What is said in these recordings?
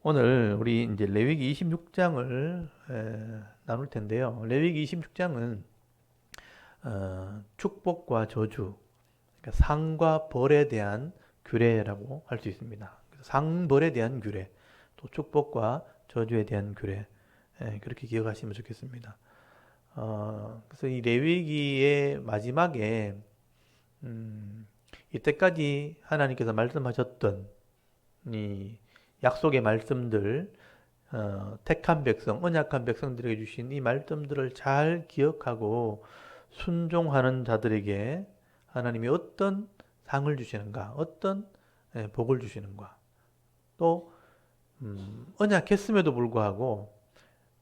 오늘 우리 이제 레위기 26장을 나눌 텐데요. 레위기 26장은 축복과 저주, 그러니까 상과 벌에 대한 규례라고 할 수 있습니다. 상벌에 대한 규례, 또 축복과 저주에 대한 규례, 그렇게 기억하시면 좋겠습니다. 그래서 이 레위기의 마지막에 이때까지 하나님께서 말씀하셨던 이 약속의 말씀들, 택한 백성, 언약한 백성들에게 주신 이 말씀들을 잘 기억하고 순종하는 자들에게 하나님이 어떤 상을 주시는가, 어떤 복을 주시는가, 또 언약했음에도 불구하고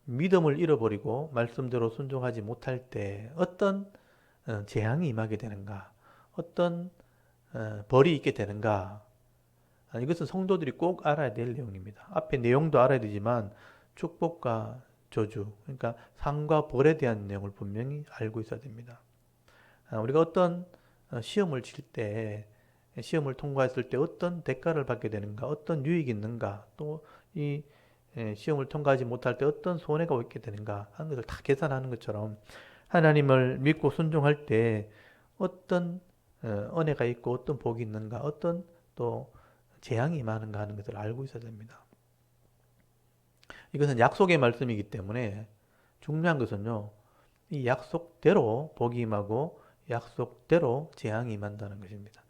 믿음을 잃어버리고 말씀대로 순종하지 못할 때 어떤 재앙이 임하게 되는가, 어떤 벌이 있게 되는가. 이것은 성도들이 꼭 알아야 될 내용입니다. 앞에 내용도 알아야 되지만 축복과 저주, 그러니까 상과 벌에 대한 내용을 분명히 알고 있어야 됩니다. 우리가 어떤 시험을 칠 때, 시험을 통과했을 때 어떤 대가를 받게 되는가, 어떤 유익이 있는가, 또 이 시험을 통과하지 못할 때 어떤 손해가 있게 되는가 하는 것을 다 계산하는 것처럼 하나님을 믿고 순종할 때 어떤 은혜가 있고 어떤 복이 있는가, 어떤 또 재앙이 임하는가 하는 것을 알고 있어야 됩니다. 이것은 약속의 말씀이기 때문에 중요한 것은요, 이 약속대로 복이 임하고 약속대로 재앙이 임한다는 것입니다.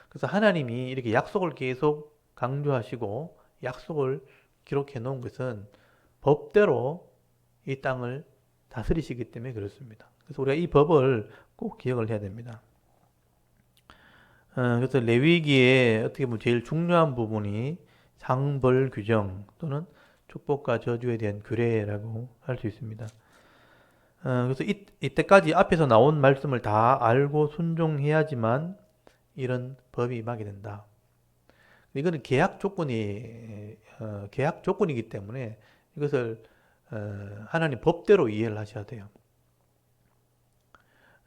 그래서 하나님이 이렇게 약속을 계속 강조하시고 약속을 기록해 놓은 것은 법대로 이 땅을 다스리시기 때문에 그렇습니다. 그래서 우리가 이 법을 꼭 기억을 해야 됩니다. 그래서 레위기에 어떻게 보면 제일 중요한 부분이 상벌 규정 또는 축복과 저주에 대한 규례라고 할 수 있습니다. 그래서 이때까지 앞에서 나온 말씀을 다 알고 순종해야지만 이런 법이 임하게 된다. 이거는 계약 조건이기 때문에 이것을 하나님 법대로 이해를 하셔야 돼요.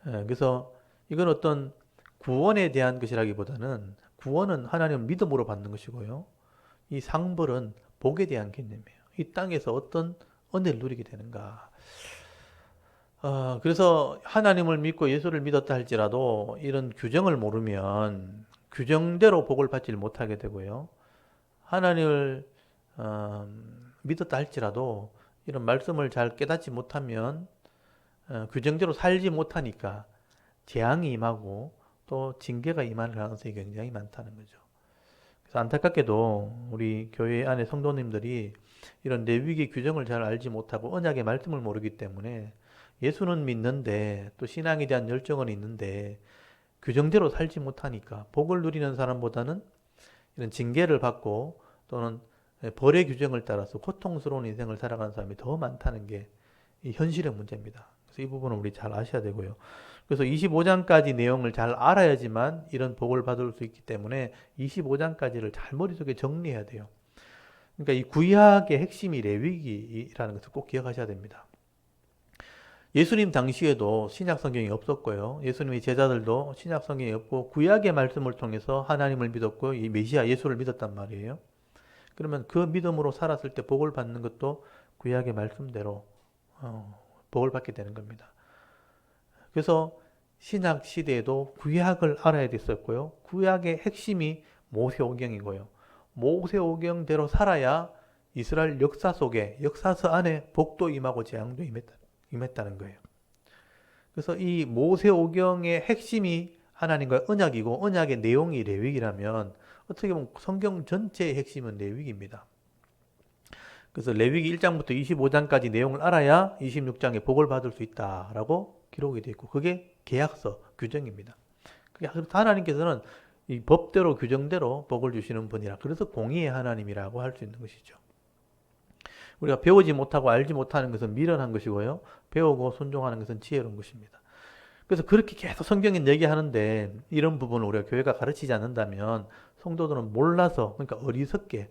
그래서 이건 어떤 구원에 대한 것이라기보다는 구원은 하나님을 믿음으로 받는 것이고요. 이 상벌은 복에 대한 개념이에요. 이 땅에서 어떤 은혜를 누리게 되는가. 그래서 하나님을 믿고 예수를 믿었다 할지라도 이런 규정을 모르면 규정대로 복을 받지 못하게 되고요. 하나님을 믿었다 할지라도 이런 말씀을 잘 깨닫지 못하면 규정대로 살지 못하니까 재앙이 임하고 또 징계가 임할 가능성이 굉장히 많다는 거죠. 그래서 안타깝게도 우리 교회 안에 성도님들이 이런 레위기 규정을 잘 알지 못하고 언약의 말씀을 모르기 때문에 예수는 믿는데 또 신앙에 대한 열정은 있는데 규정대로 살지 못하니까 복을 누리는 사람보다는 이런 징계를 받고 또는 벌의 규정을 따라서 고통스러운 인생을 살아가는 사람이 더 많다는 게 이 현실의 문제입니다. 그래서 이 부분은 우리 잘 아셔야 되고요. 그래서 25장까지 내용을 잘 알아야지만 이런 복을 받을 수 있기 때문에 25장까지를 잘 머릿속에 정리해야 돼요. 그러니까 이 구약의 핵심이 레위기라는 것을 꼭 기억하셔야 됩니다. 예수님 당시에도 신약 성경이 없었고요. 예수님의 제자들도 신약 성경이 없고 구약의 말씀을 통해서 하나님을 믿었고 이 메시아 예수를 믿었단 말이에요. 그러면 그 믿음으로 살았을 때 복을 받는 것도 구약의 말씀대로 복을 받게 되는 겁니다. 그래서 신약 시대에도 구약을 알아야 됐었고요. 구약의 핵심이 모세오경이고요. 모세오경대로 살아야 이스라엘 역사 속에 역사서 안에 복도 임하고 재앙도 임했다는 거예요. 그래서 이 모세오경의 핵심이 하나님과의 언약이고 언약의 내용이 레위기라면 어떻게 보면 성경 전체의 핵심은 레위기입니다. 그래서 레위기 1장부터 25장까지 내용을 알아야 26장에 복을 받을 수 있다라고 기록이 되어 있고 그게 계약서 규정입니다. 하나님께서는 이 법대로 규정대로 복을 주시는 분이라 그래서 공의의 하나님이라고 할 수 있는 것이죠. 우리가 배우지 못하고 알지 못하는 것은 미련한 것이고요. 배우고 순종하는 것은 지혜로운 것입니다. 그래서 그렇게 계속 성경에 얘기하는데 이런 부분을 우리가 교회가 가르치지 않는다면 성도들은 몰라서 그러니까 어리석게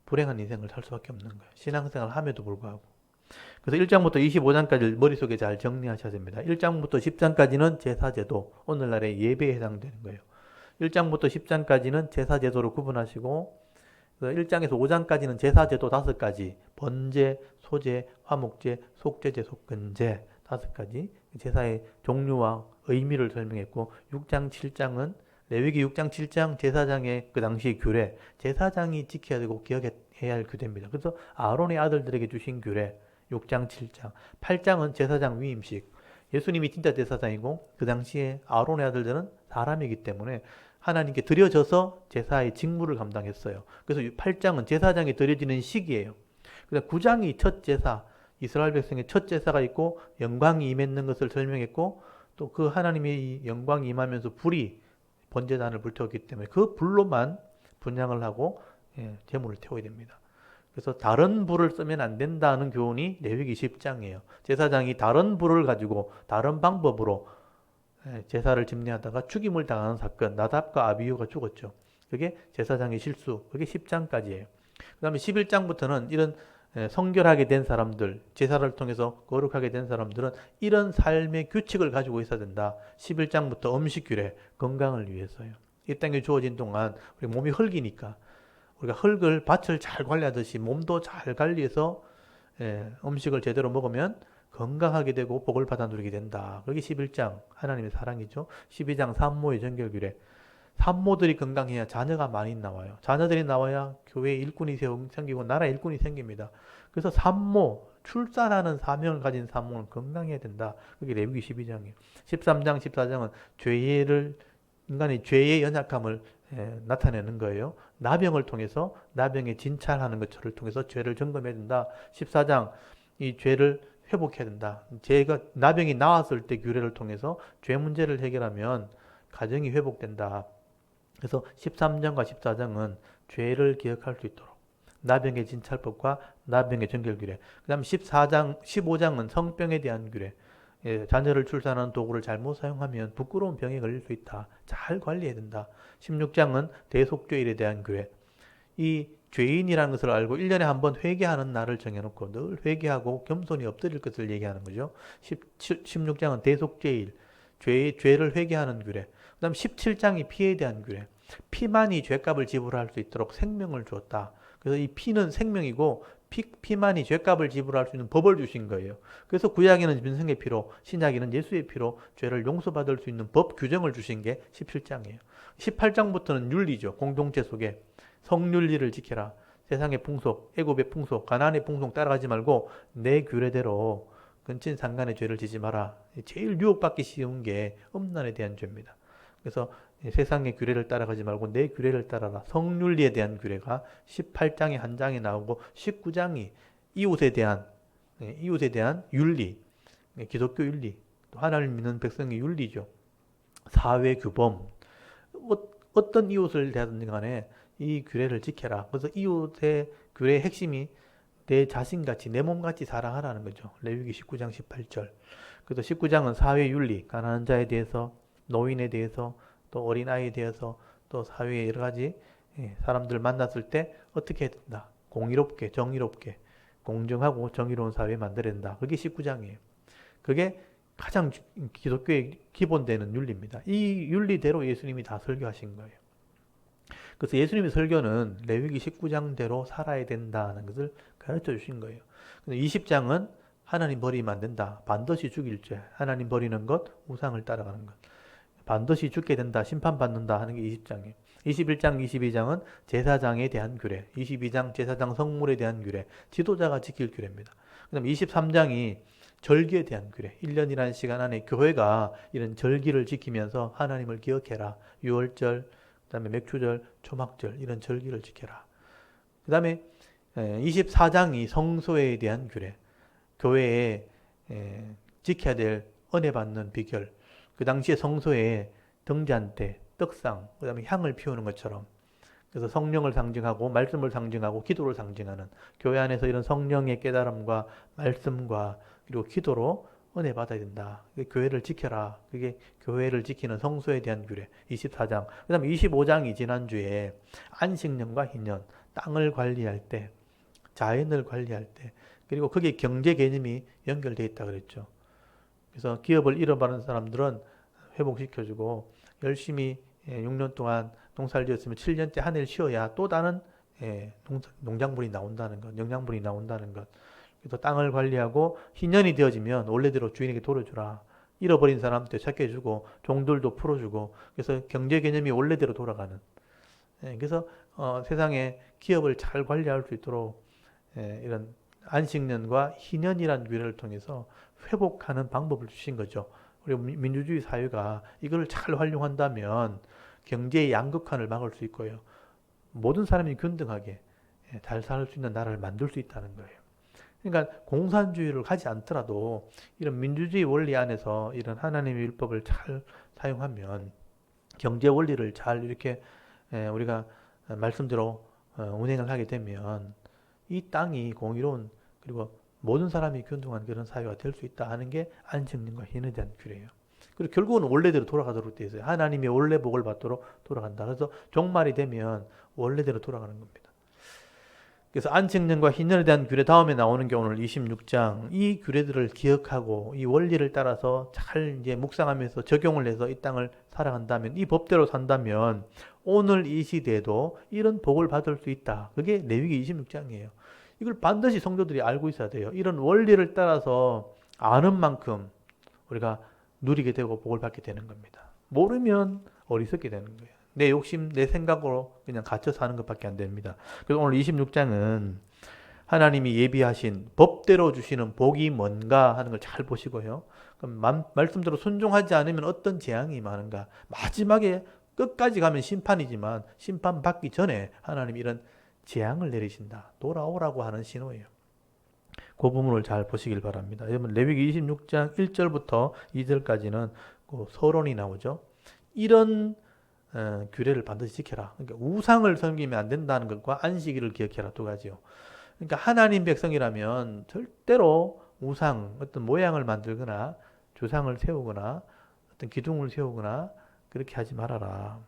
불행한 인생을 살 수밖에 없는 거예요. 신앙생활을 함에도 불구하고. 그래서 1장부터 25장까지 머릿속에 잘 정리하셔야 됩니다. 1장부터 10장까지는 제사제도, 오늘날의 예배에 해당되는 거예요. 1장부터 10장까지는 제사제도를 구분하시고 그래서 1장에서 5장까지는 제사제도 5가지, 번제, 소제, 화목제, 속죄제, 속건제 5가지 제사의 종류와 의미를 설명했고 6장, 7장은 레위기 6장, 7장 제사장의 그 당시의 규례, 제사장이 지켜야 되고 기억해야 할 규례입니다. 그래서 아론의 아들들에게 주신 규례 6장, 7장, 8장은 제사장 위임식. 예수님이 진짜 제사장이고 그 당시에 아론의 아들들은 사람이기 때문에 하나님께 드려져서 제사의 직무를 감당했어요. 그래서 8장은 제사장이 드려지는 시기예요. 그래서 9장이 첫 제사, 이스라엘 백성의 첫 제사가 있고 영광이 임했는 것을 설명했고 또 그 하나님의 영광이 임하면서 불이 번제단을 불태웠기 때문에 그 불로만 분향을 하고 제물을 태워야 됩니다. 그래서 다른 불을 쓰면 안 된다는 교훈이 레위기 10장이에요. 제사장이 다른 불을 가지고 다른 방법으로 제사를 집례하다가 죽임을 당하는 사건, 나답과 아비후가 죽었죠. 그게 제사장의 실수, 그게 10장까지예요. 그 다음에 11장부터는 이런 성결하게 된 사람들, 제사를 통해서 거룩하게 된 사람들은 이런 삶의 규칙을 가지고 있어야 된다. 11장부터 음식 규례, 건강을 위해서요. 이 땅에 주어진 동안 우리 몸이 흙이니까 우리가 흙을 밭을 잘 관리하듯이 몸도 잘 관리해서 음식을 제대로 먹으면 건강하게 되고 복을 받아 누리게 된다. 그게 11장 하나님의 사랑이죠. 12장 산모의 정결규례. 산모들이 건강해야 자녀가 많이 나와요. 자녀들이 나와야 교회 일꾼이 생기고 나라 일꾼이 생깁니다. 그래서 산모, 출산하는 사명을 가진 산모는 건강해야 된다. 그게 레위기 12장이에요. 13장, 14장은 인간의 죄의 연약함을 나타내는 거예요. 나병을 통해서 나병에 진찰하는 것을 통해서 죄를 점검해야 된다. 14장 이 죄를 회복해야 된다. 나병이 나왔을 때 규례를 통해서 죄 문제를 해결하면 가정이 회복된다. 그래서 13장과 14장은 죄를 기억할 수 있도록 나병의 진찰법과 나병의 정결규례. 그 다음에 14장, 15장은 성병에 대한 규례. 자녀를 출산하는 도구를 잘못 사용하면 부끄러운 병에 걸릴 수 있다. 잘 관리해야 된다. 16장은 대속죄일에 대한 규례. 이 죄인이라는 것을 알고 1년에 한 번 회개하는 날을 정해놓고 늘 회개하고 겸손히 엎드릴 것을 얘기하는 거죠. 16장은 대속죄일, 죄를 회개하는 규례. 그 다음 17장이 피에 대한 규례. 피만이 죄값을 지불할 수 있도록 생명을 주었다. 그래서 이 피는 생명이고 피만이 죄값을 지불할 수 있는 법을 주신 거예요. 그래서 구약에는 민성의 피로, 신약에는 예수의 피로 죄를 용서받을 수 있는 법 규정을 주신 게 17장이에요. 18장부터는 윤리죠. 공동체 속에 성윤리를 지켜라. 세상의 풍속, 애굽의 풍속, 가나안의 풍속 따라가지 말고 내 규례대로 근친상간의 죄를 지지 마라. 제일 유혹받기 쉬운 게 음란에 대한 죄입니다. 그래서 세상의 규례를 따라가지 말고 내 규례를 따라라. 성윤리에 대한 규례가 18장에 한 장에 나오고 19장이 이웃에 대한 윤리, 기독교 윤리, 또 하나님을 믿는 백성의 윤리죠. 사회 규범, 어떤 이웃을 대하든지 간에 이 규례를 지켜라. 그래서 이웃의 규례의 핵심이 내 자신같이, 내 몸같이 사랑하라는 거죠. 레위기 19장 18절. 그래서 19장은 사회 윤리, 가난한 자에 대해서, 노인에 대해서, 또 어린아이에 대해서, 또 사회의 여러 가지 사람들 만났을 때 어떻게 해야 된다. 공의롭게, 정의롭게, 공정하고 정의로운 사회 만들어야 된다. 그게 19장이에요. 그게 가장 기독교의 기본되는 윤리입니다. 이 윤리대로 예수님이 다 설교하신 거예요. 그래서 예수님의 설교는 레위기 19장대로 살아야 된다는 것을 가르쳐 주신 거예요. 20장은 하나님 버리면 안 된다. 반드시 죽일 죄. 하나님 버리는 것, 우상을 따라가는 것. 반드시 죽게 된다. 심판받는다 하는 게 20장이에요. 21장, 22장은 제사장에 대한 규례. 22장 제사장 성물에 대한 규례. 지도자가 지킬 규례입니다. 그 다음에 23장이 절기에 대한 규례. 1년이라는 시간 안에 교회가 이런 절기를 지키면서 하나님을 기억해라. 6월절, 그 다음에 맥추절, 초막절 이런 절기를 지켜라. 그 다음에 24장이 성소에 대한 규례. 교회에 지켜야 될 은혜 받는 비결. 그 당시에 성소에 등잔대, 떡상, 그 다음에 향을 피우는 것처럼 그래서 성령을 상징하고 말씀을 상징하고 기도를 상징하는 교회 안에서 이런 성령의 깨달음과 말씀과 그리고 기도로 은혜 받아야 된다. 교회를 지켜라. 그게 교회를 지키는 성소에 대한 규례. 24장. 그 다음에 25장이 지난주에 안식년과 희년, 땅을 관리할 때, 자연을 관리할 때, 그리고 거기에 경제 개념이 연결되어 있다 그랬죠. 그래서 기업을 잃어버린 사람들은 회복시켜주고 열심히 6년 동안 농사를 지었으면 7년째 한 해를 쉬어야 또 다른 농작물이 나온다는 것, 영양분이 나온다는 것. 그래서 땅을 관리하고 희년이 되어지면 원래대로 주인에게 돌려주라. 잃어버린 사람한테 찾게 해주고 종들도 풀어주고 그래서 경제 개념이 원래대로 돌아가는. 그래서 세상에 기업을 잘 관리할 수 있도록 이런 안식년과 희년이라는 규례를 통해서 회복하는 방법을 주신 거죠. 그리고 민주주의 사회가 이걸 잘 활용한다면 경제의 양극화를 막을 수 있고요. 모든 사람이 균등하게 잘 살 수 있는 나라를 만들 수 있다는 거예요. 그러니까 공산주의를 가지 않더라도 이런 민주주의 원리 안에서 이런 하나님의 율법을 잘 사용하면 경제 원리를 잘 이렇게 우리가 말씀대로 운행을 하게 되면 이 땅이 공의로운 그리고 모든 사람이 균등한 그런 사회가 될 수 있다 하는 게 안식년과 희년에 대한 규례예요. 그리고 결국은 원래대로 돌아가도록 되어 있어요. 하나님의 원래 복을 받도록 돌아간다. 그래서 종말이 되면 원래대로 돌아가는 겁니다. 그래서 안식년과 희년에 대한 규례 다음에 나오는 게 오늘 26장. 이 규례들을 기억하고 이 원리를 따라서 잘 이제 묵상하면서 적용을 해서 이 땅을 살아간다면, 이 법대로 산다면 오늘 이 시대에도 이런 복을 받을 수 있다. 그게 레위기 26장이에요. 이걸 반드시 성도들이 알고 있어야 돼요. 이런 원리를 따라서 아는 만큼 우리가 누리게 되고 복을 받게 되는 겁니다. 모르면 어리석게 되는 거예요. 내 욕심, 내 생각으로 그냥 갇혀 사는 것밖에 안 됩니다. 그래서 오늘 26장은 하나님이 예비하신 법대로 주시는 복이 뭔가 하는 걸 잘 보시고요. 그럼 말씀대로 순종하지 않으면 어떤 재앙이 많은가. 마지막에 끝까지 가면 심판이지만 심판받기 전에 하나님이 이런 재앙을 내리신다. 돌아오라고 하는 신호예요. 그 부분을 잘 보시길 바랍니다. 여러분 레위기 26장 1절부터 2절까지는 그 서론이 나오죠. 이런 규례를 반드시 지켜라. 그러니까 우상을 섬기면 안 된다는 것과 안식일을 기억해라. 두 가지요. 그러니까 하나님 백성이라면 절대로 우상, 어떤 모양을 만들거나 조상을 세우거나 어떤 기둥을 세우거나 그렇게 하지 말아라.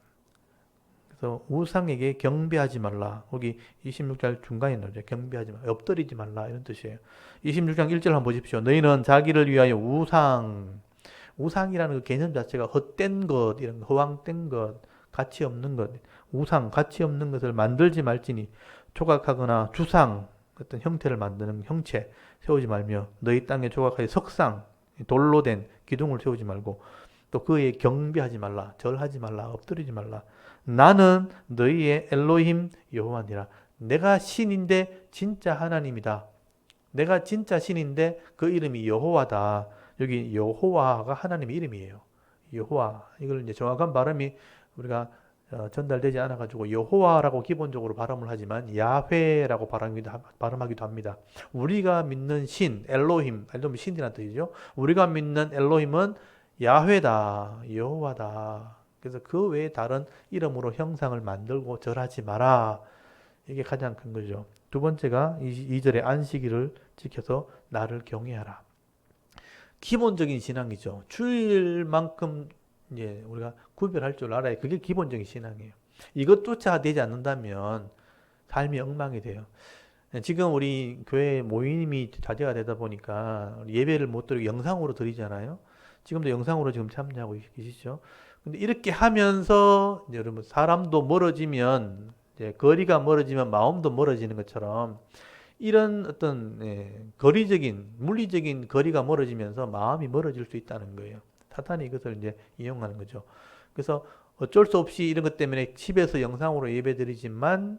그래서 우상에게 경배하지 말라. 거기 26장 중간에 나오죠. 경배하지 말라. 엎드리지 말라. 이런 뜻이에요. 26장 1절 한번 보십시오. 너희는 자기를 위하여 우상이라는 그 개념 자체가 헛된 것, 이런 허황된 것, 가치 없는 것, 우상, 가치 없는 것을 만들지 말지니 조각하거나 주상, 어떤 형태를 만드는 형체 세우지 말며 너희 땅에 조각하여 석상, 돌로 된 기둥을 세우지 말고 또 그에 경배하지 말라, 절하지 말라, 엎드리지 말라. 나는 너희의 엘로힘 여호와니라. 내가 신인데 진짜 하나님이다. 내가 진짜 신인데 그 이름이 여호와다. 여기 여호와가 하나님의 이름이에요. 여호와. 이걸 이제 정확한 발음이 우리가 전달되지 않아가지고 여호와라고 기본적으로 발음을 하지만 야훼라고 발음하기도 합니다. 우리가 믿는 신, 엘로힘 신이라는 뜻이죠. 우리가 믿는 엘로힘은 야훼다, 여호와다. 그래서 그 외에 다른 이름으로 형상을 만들고 절하지 마라. 이게 가장 큰 거죠. 두 번째가 2절의 안식일을 지켜서 나를 경외하라. 기본적인 신앙이죠. 주일만큼 이제 우리가 구별할 줄 알아야 그게 기본적인 신앙이에요. 이것조차 되지 않는다면 삶이 엉망이 돼요. 지금 우리 교회 모임이 자제가 되다 보니까 예배를 못 드리고 영상으로 드리잖아요. 지금도 영상으로 지금 참여하고 계시죠. 근데 이렇게 하면서 여러분 사람도 멀어지면 이제 거리가 멀어지면 마음도 멀어지는 것처럼 이런 어떤 거리적인 물리적인 거리가 멀어지면서 마음이 멀어질 수 있다는 거예요. 사탄이 이것을 이제 이용하는 거죠. 그래서 어쩔 수 없이 이런 것 때문에 집에서 영상으로 예배드리지만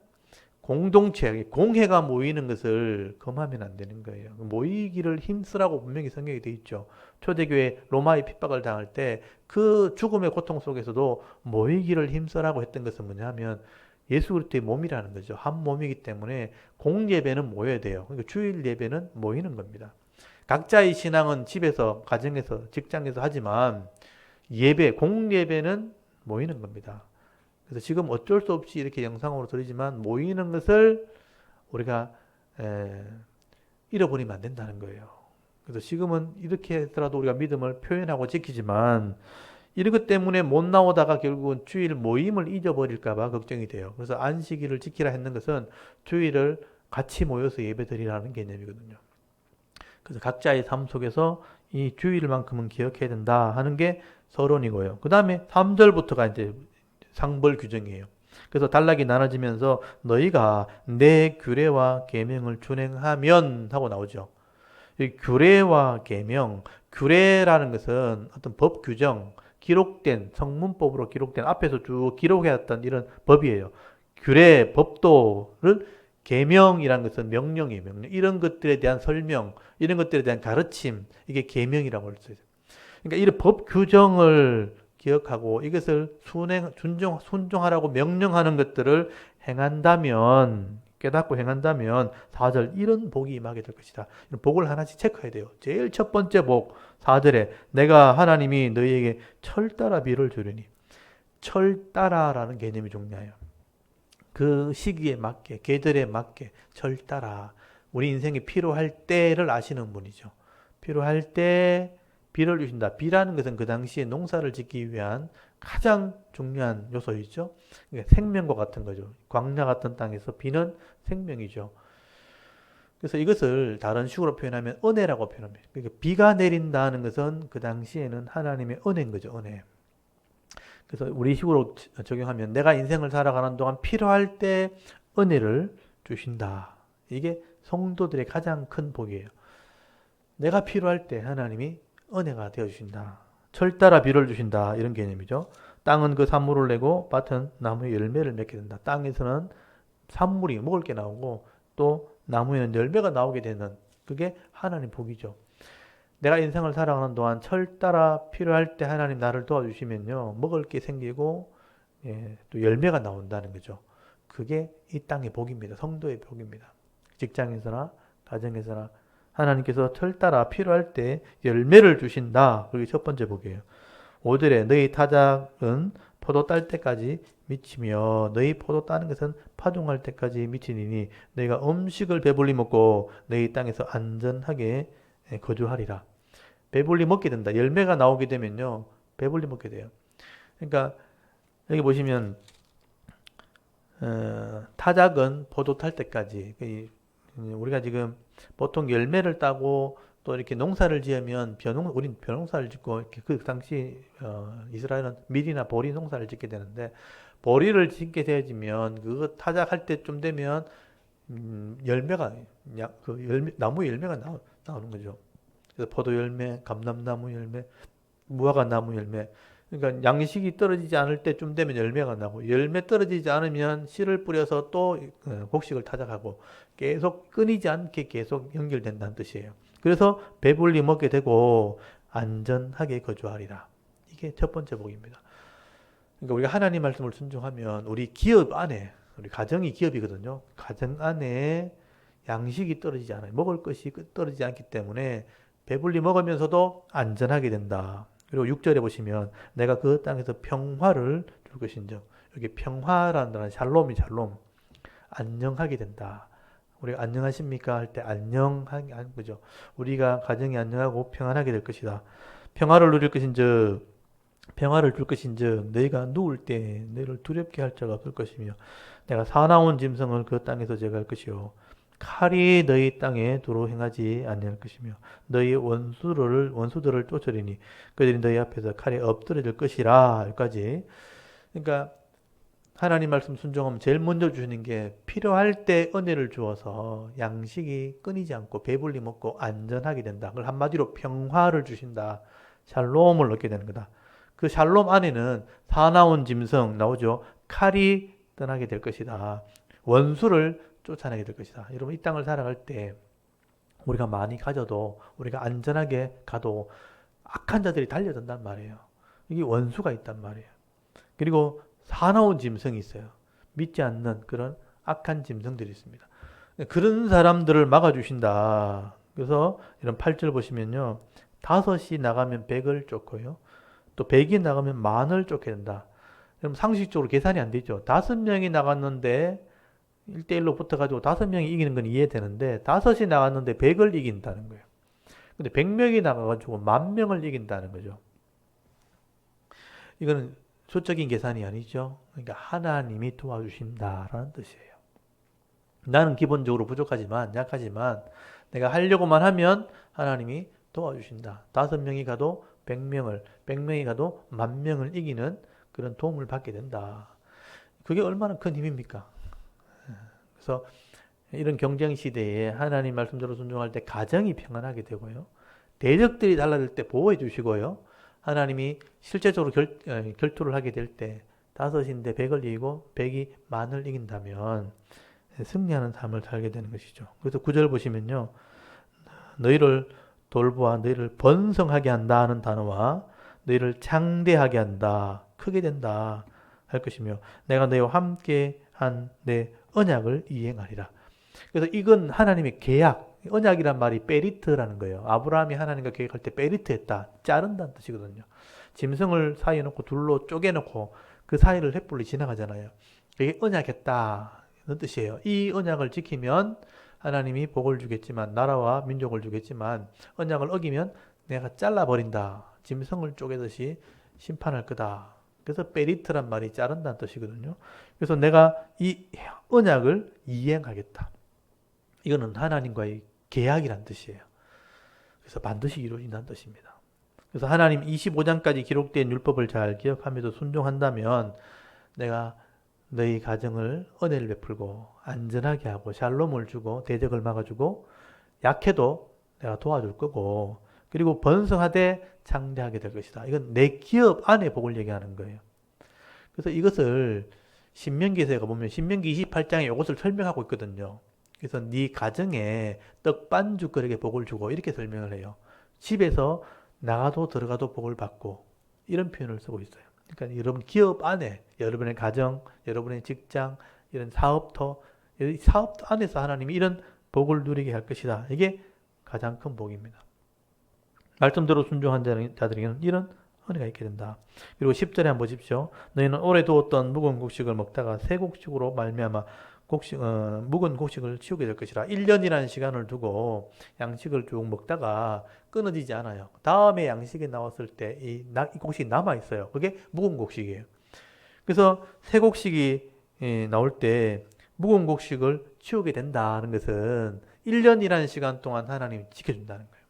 공동체, 공회가 모이는 것을 금하면 안 되는 거예요. 모이기를 힘쓰라고 분명히 성경에 되어 있죠. 초대교회 로마의 핍박을 당할 때 그 죽음의 고통 속에서도 모이기를 힘쓰라고 했던 것은 뭐냐면 예수 그리스도의 몸이라는 거죠. 한 몸이기 때문에 공예배는 모여야 돼요. 그러니까 주일 예배는 모이는 겁니다. 각자의 신앙은 집에서, 가정에서, 직장에서 하지만 예배, 공예배는 모이는 겁니다. 그래서 지금 어쩔 수 없이 이렇게 영상으로 드리지만 모이는 것을 우리가 잃어버리면 안 된다는 거예요. 그래서 지금은 이렇게 해서라도 우리가 믿음을 표현하고 지키지만 이런 것 때문에 못 나오다가 결국은 주일 모임을 잊어버릴까봐 걱정이 돼요. 그래서 안식일을 지키라 했는 것은 주일을 같이 모여서 예배드리라는 개념이거든요. 그래서 각자의 삶 속에서 이 주일만큼은 기억해야 된다 하는 게 서론이고요. 그 다음에 3절부터가 이제 상벌 규정이에요. 그래서 단락이 나눠지면서 너희가 내 규례와 계명을 준행하면 하고 나오죠. 이 규례와 계명, 규례라는 것은 어떤 법 규정, 기록된 성문법으로 기록된 앞에서 쭉 기록해왔던 이런 법이에요. 규례, 법도를 계명이라는 것은 명령이에요. 명령. 이런 것들에 대한 설명, 이런 것들에 대한 가르침, 이게 계명이라고 할 수 있어요. 그러니까 이런 법 규정을 기억하고 이것을 순종하라고 명령하는 것들을 행한다면, 깨닫고 행한다면 4절 이런 복이 임하게 될 것이다. 이런 복을 하나씩 체크해야 돼요. 제일 첫 번째 복 4절에 내가 하나님이 너희에게 철 따라 비를 주리니, 철 따라라는 개념이 중요해요. 그 시기에 맞게, 계절에 맞게 철 따라 우리 인생이 필요할 때를 아시는 분이죠. 필요할 때 비를 주신다. 비라는 것은 그 당시에 농사를 짓기 위한 가장 중요한 요소이죠. 그러니까 생명과 같은 거죠. 광야 같은 땅에서 비는 생명이죠. 그래서 이것을 다른 식으로 표현하면 은혜라고 표현합니다. 그러니까 비가 내린다는 것은 그 당시에는 하나님의 은혜인 거죠. 은혜. 그래서 우리 식으로 적용하면 내가 인생을 살아가는 동안 필요할 때 은혜를 주신다. 이게 성도들의 가장 큰 복이에요. 내가 필요할 때 하나님이 은혜가 되어 주신다. 철 따라 비를 주신다. 이런 개념이죠. 땅은 그 산물을 내고 밭은 나무의 열매를 맺게 된다. 땅에서는 산물이 먹을 게 나오고 또 나무에는 열매가 나오게 되는 그게 하나님 복이죠. 내가 인생을 살아가는 동안 철 따라 필요할 때 하나님 나를 도와주시면요. 먹을 게 생기고 또 열매가 나온다는 거죠. 그게 이 땅의 복입니다. 성도의 복입니다. 직장에서나 가정에서나 하나님께서 철 따라 필요할 때 열매를 주신다. 그게 첫 번째 복이에요. 5절에 너희 타작은 포도 딸 때까지 미치며 너희 포도 따는 것은 파종할 때까지 미치니니 너희가 음식을 배불리 먹고 너희 땅에서 안전하게 거주하리라. 배불리 먹게 된다. 열매가 나오게 되면요. 배불리 먹게 돼요. 그러니까 여기 보시면 타작은 포도 탈 때까지 우리가 지금 보통 열매를 따고 또 이렇게 농사를 지으면 우린 벼농사를 짓고 이렇게 그 당시 이스라엘은 밀이나 보리 농사를 짓게 되는데 보리를 짓게 되어지면 그거 타작할 때쯤 되면 열매가 나무 열매가 나오는 거죠. 그래서 포도 열매, 감람나무 열매, 무화과 나무 열매. 그러니까 양식이 떨어지지 않을 때쯤 되면 열매가 나고 열매 떨어지지 않으면 씨를 뿌려서 또 곡식을 타작하고 계속 끊이지 않게 계속 연결된다는 뜻이에요. 그래서 배불리 먹게 되고 안전하게 거주하리라. 이게 첫 번째 복입니다. 그러니까 우리가 하나님 말씀을 순종하면 우리 기업 안에 우리 가정이 기업이거든요. 가정 안에 양식이 떨어지지 않아요. 먹을 것이 떨어지지 않기 때문에 배불리 먹으면서도 안전하게 된다. 그리고 6절에 보시면 내가 그 땅에서 평화를 줄 것인즉 여기 평화라는 단어는 샬롬이 샬롬 안녕하게 된다. 우리가 안녕하십니까 할 때 안녕하게 하는 거죠. 우리가 가정이 안녕하고 평안하게 될 것이다. 평화를 누릴 것인즉 평화를 줄 것인즉 너희가 누울 때 너희를 두렵게 할 자가 없을 것이며 내가 사나운 짐승을 그 땅에서 제거할 것이요 칼이 너희 땅에 두루 행하지 아니할 것이며 너희 원수들을 쫓으리니 그들이 너희 앞에서 칼에 엎드려질 것이라. 여기까지. 그러니까 하나님 말씀 순종하면 제일 먼저 주시는 게 필요할 때 은혜를 주어서 양식이 끊이지 않고 배불리 먹고 안전하게 된다. 그걸 한마디로 평화를 주신다. 샬롬을 얻게 되는 거다. 그 샬롬 안에는 사나운 짐승 나오죠. 칼이 떠나게 될 것이다. 원수를 쫓아내게 될 것이다. 여러분 이 땅을 살아갈 때 우리가 많이 가져도 우리가 안전하게 가도 악한 자들이 달려든단 말이에요. 이게 원수가 있단 말이에요. 그리고 사나운 짐승이 있어요. 믿지 않는 그런 악한 짐승들이 있습니다. 그런 사람들을 막아주신다. 그래서 이런 8절 보시면요. 5이 나가면 100을 쫓고요. 또 100이 나가면 10,000을 쫓게 된다. 그럼 상식적으로 계산이 안 되죠. 5명이 나갔는데 1대1로 붙어가지고 5명이 이기는 건 이해되는데 5이 나갔는데 100을 이긴다는 거예요. 근데 100명이 나가가지고 10,000명을 이긴다는 거죠. 이거는 수적인 계산이 아니죠. 그러니까 하나님이 도와주신다라는 뜻이에요. 나는 기본적으로 부족하지만 약하지만 내가 하려고만 하면 하나님이 도와주신다. 5명이 가도 100명을, 100명이 가도 10,000명을 이기는 그런 도움을 받게 된다. 그게 얼마나 큰 힘입니까? 그래서 이런 경쟁 시대에 하나님 말씀대로 순종할 때 가정이 평안하게 되고요. 대적들이 달라들 때 보호해 주시고요. 하나님이 실제적으로 결투를 하게 될 때 다섯인데 백을 이기고 백이 만을 이긴다면 승리하는 삶을 살게 되는 것이죠. 그래서 9절 보시면요. 너희를 돌보아 너희를 번성하게 한다 하는 단어와 너희를 창대하게 한다, 크게 된다 할 것이며 내가 너희와 함께 한 내 언약을 이행하리라. 그래서 이건 하나님의 계약, 언약이란 말이 베리트라는 거예요. 아브라함이 하나님과 계획할 때 베리트했다, 자른다는 뜻이거든요. 짐승을 사이에 놓고 둘로 쪼개놓고 그 사이를 횃불이 지나가잖아요. 이게 언약했다 는 뜻이에요. 이 언약을 지키면 하나님이 복을 주겠지만 나라와 민족을 주겠지만 언약을 어기면 내가 잘라버린다. 짐승을 쪼개듯이 심판할 거다. 그래서 베리트란 말이 자른다는 뜻이거든요. 그래서 내가 이 언약을 이행하겠다. 이거는 하나님과의 계약이란 뜻이에요. 그래서 반드시 이루어진다는 뜻입니다. 그래서 하나님 25장까지 기록된 율법을 잘 기억하면서 순종한다면 내가 너희 가정을 은혜를 베풀고 안전하게 하고 샬롬을 주고 대적을 막아주고 약해도 내가 도와줄 거고 그리고 번성하되 창대하게 될 것이다. 이건 내 기업 안에 복을 얘기하는 거예요. 그래서 이것을 신명기에서 보면 신명기 28장에 이것을 설명하고 있거든요. 그래서 네 가정에 떡반죽 그릇에 복을 주고 이렇게 설명을 해요. 집에서 나가도 들어가도 복을 받고 이런 표현을 쓰고 있어요. 그러니까 여러분 기업 안에 여러분의 가정, 여러분의 직장, 이런 사업터, 이 사업터 안에서 하나님이 이런 복을 누리게 할 것이다. 이게 가장 큰 복입니다. 말씀대로 순종한 자들에게는 이런 은혜가 있게 된다. 그리고 10절에 한번 보십시오. 너희는 오래 두었던 묵은 곡식을 먹다가 새 곡식으로 말미암아 묵은 곡식을 치우게 될 것이라. 1년이라는 시간을 두고 양식을 쭉 먹다가 끊어지지 않아요. 다음에 양식이 나왔을 때 이 곡식이 남아 있어요. 그게 묵은 곡식이에요. 그래서 새 곡식이 나올 때 묵은 곡식을 치우게 된다는 것은 1년이라는 시간 동안 하나님이 지켜준다는 거예요.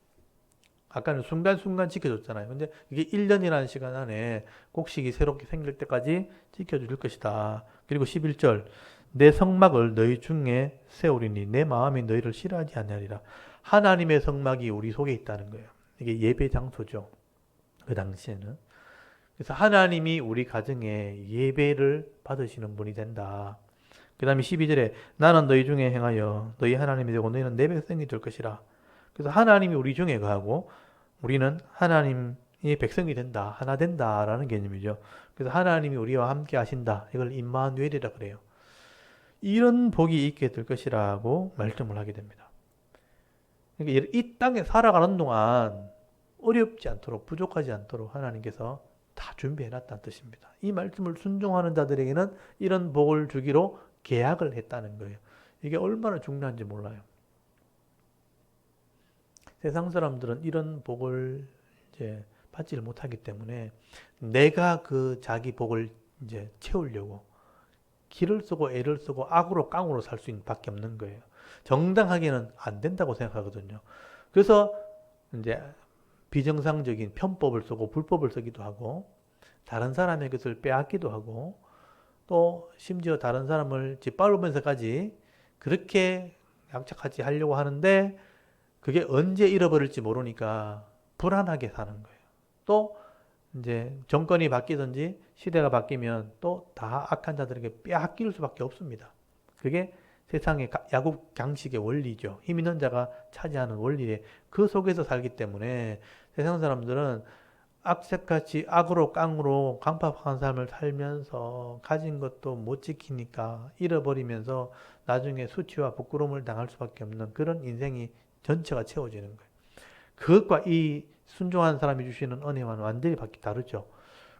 아까는 순간순간 지켜줬잖아요. 근데 이게 1년이라는 시간 안에 곡식이 새롭게 생길 때까지 지켜줄 것이다. 그리고 11절 내 성막을 너희 중에 세우리니 내 마음이 너희를 싫어하지 아니하리라. 하나님의 성막이 우리 속에 있다는 거예요. 이게 예배 장소죠. 그 당시에는. 그래서 하나님이 우리 가정에 예배를 받으시는 분이 된다. 그 다음에 12절에 나는 너희 중에 행하여 너희 하나님이 되고 너희는 내 백성이 될 것이라. 그래서 하나님이 우리 중에 거하고 우리는 하나님의 백성이 된다. 하나 된다라는 개념이죠. 그래서 하나님이 우리와 함께 하신다. 이걸 임마누엘이라 그래요. 이런 복이 있게 될 것이라고 말씀을 하게 됩니다. 그러니까 이 땅에 살아가는 동안 어렵지 않도록 부족하지 않도록 하나님께서 다 준비해 놨다는 뜻입니다. 이 말씀을 순종하는 자들에게는 이런 복을 주기로 계약을 했다는 거예요. 이게 얼마나 중요한지 몰라요. 세상 사람들은 이런 복을 이제 받지를 못하기 때문에 내가 그 자기 복을 이제 채우려고 기를 쓰고 애를 쓰고 악으로 깡으로 살 수 있는 밖에 없는 거예요. 정당하게는 안 된다고 생각하거든요. 그래서 이제 비정상적인 편법을 쓰고 불법을 쓰기도 하고 다른 사람의 것을 빼앗기도 하고 또 심지어 다른 사람을 짓밟으면서까지 그렇게 양착하지 하려고 하는데 그게 언제 잃어버릴지 모르니까 불안하게 사는 거예요. 또 이제 정권이 바뀌든지 시대가 바뀌면 또 다 악한 자들에게 빼앗길 수밖에 없습니다. 그게 세상의 야곱 강식의 원리죠. 힘 있는 자가 차지하는 원리에 그 속에서 살기 때문에 세상 사람들은 악색같이 악으로 깡으로 강팍한 삶을 살면서 가진 것도 못 지키니까 잃어버리면서 나중에 수치와 부끄러움을 당할 수밖에 없는 그런 인생이 전체가 채워지는 거예요. 그것과 이 순종한 사람이 주시는 은혜와는 완전히 다르죠.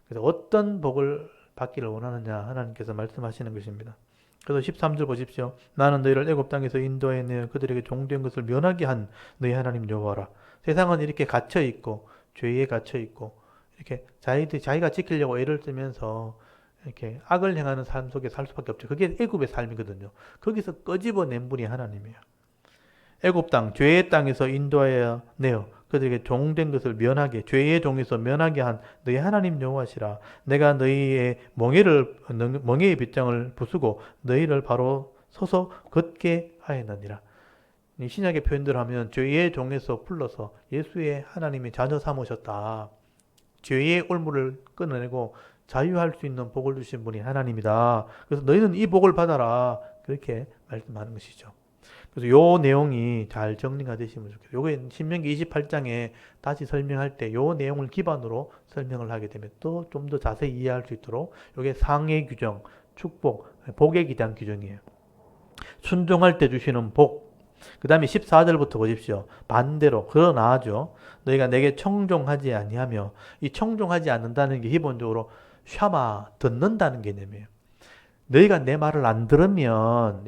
그래서 어떤 복을 받기를 원하느냐 하나님께서 말씀하시는 것입니다. 그래서 13절 보십시오. 나는 너희를 애굽 땅에서 인도해 내 그들에게 종된 것을 면하게 한 너희 하나님 여호와라. 세상은 이렇게 갇혀 있고 죄에 갇혀 있고 이렇게 자기가 지키려고 애를 쓰면서 이렇게 악을 행하는 삶 속에 살 수밖에 없죠. 그게 애굽의 삶이거든요. 거기서 끄집어낸 분이 하나님이에요. 애굽 땅, 죄의 땅에서 인도하여 내어 그들에게 종된 것을 면하게, 죄의 종에서 면하게 한 너희 하나님 여호와시라. 내가 너희의 멍에의 빗장을 부수고 너희를 바로 서서 걷게 하였느니라. 이 신약의 표현들 하면 죄의 종에서 풀러서 예수의 하나님의 자녀 삼으셨다. 죄의 올무를 끊어내고 자유할 수 있는 복을 주신 분이 하나님이다. 그래서 너희는 이 복을 받아라. 그렇게 말씀하는 것이죠. 그래서 요 내용이 잘 정리가 되시면 좋겠어요. 요게 신명기 28장에 다시 설명할 때 요 내용을 기반으로 설명을 하게 되면 또 좀 더 자세히 이해할 수 있도록 요게 상해 규정, 축복, 복에 대한 규정이에요. 순종할 때 주시는 복. 그 다음에 14절부터 보십시오. 반대로 그러나죠. 너희가 내게 청종하지 아니하며, 이 청종하지 않는다는 게 기본적으로 샤마, 듣는다는 개념이에요. 너희가 내 말을 안 들으면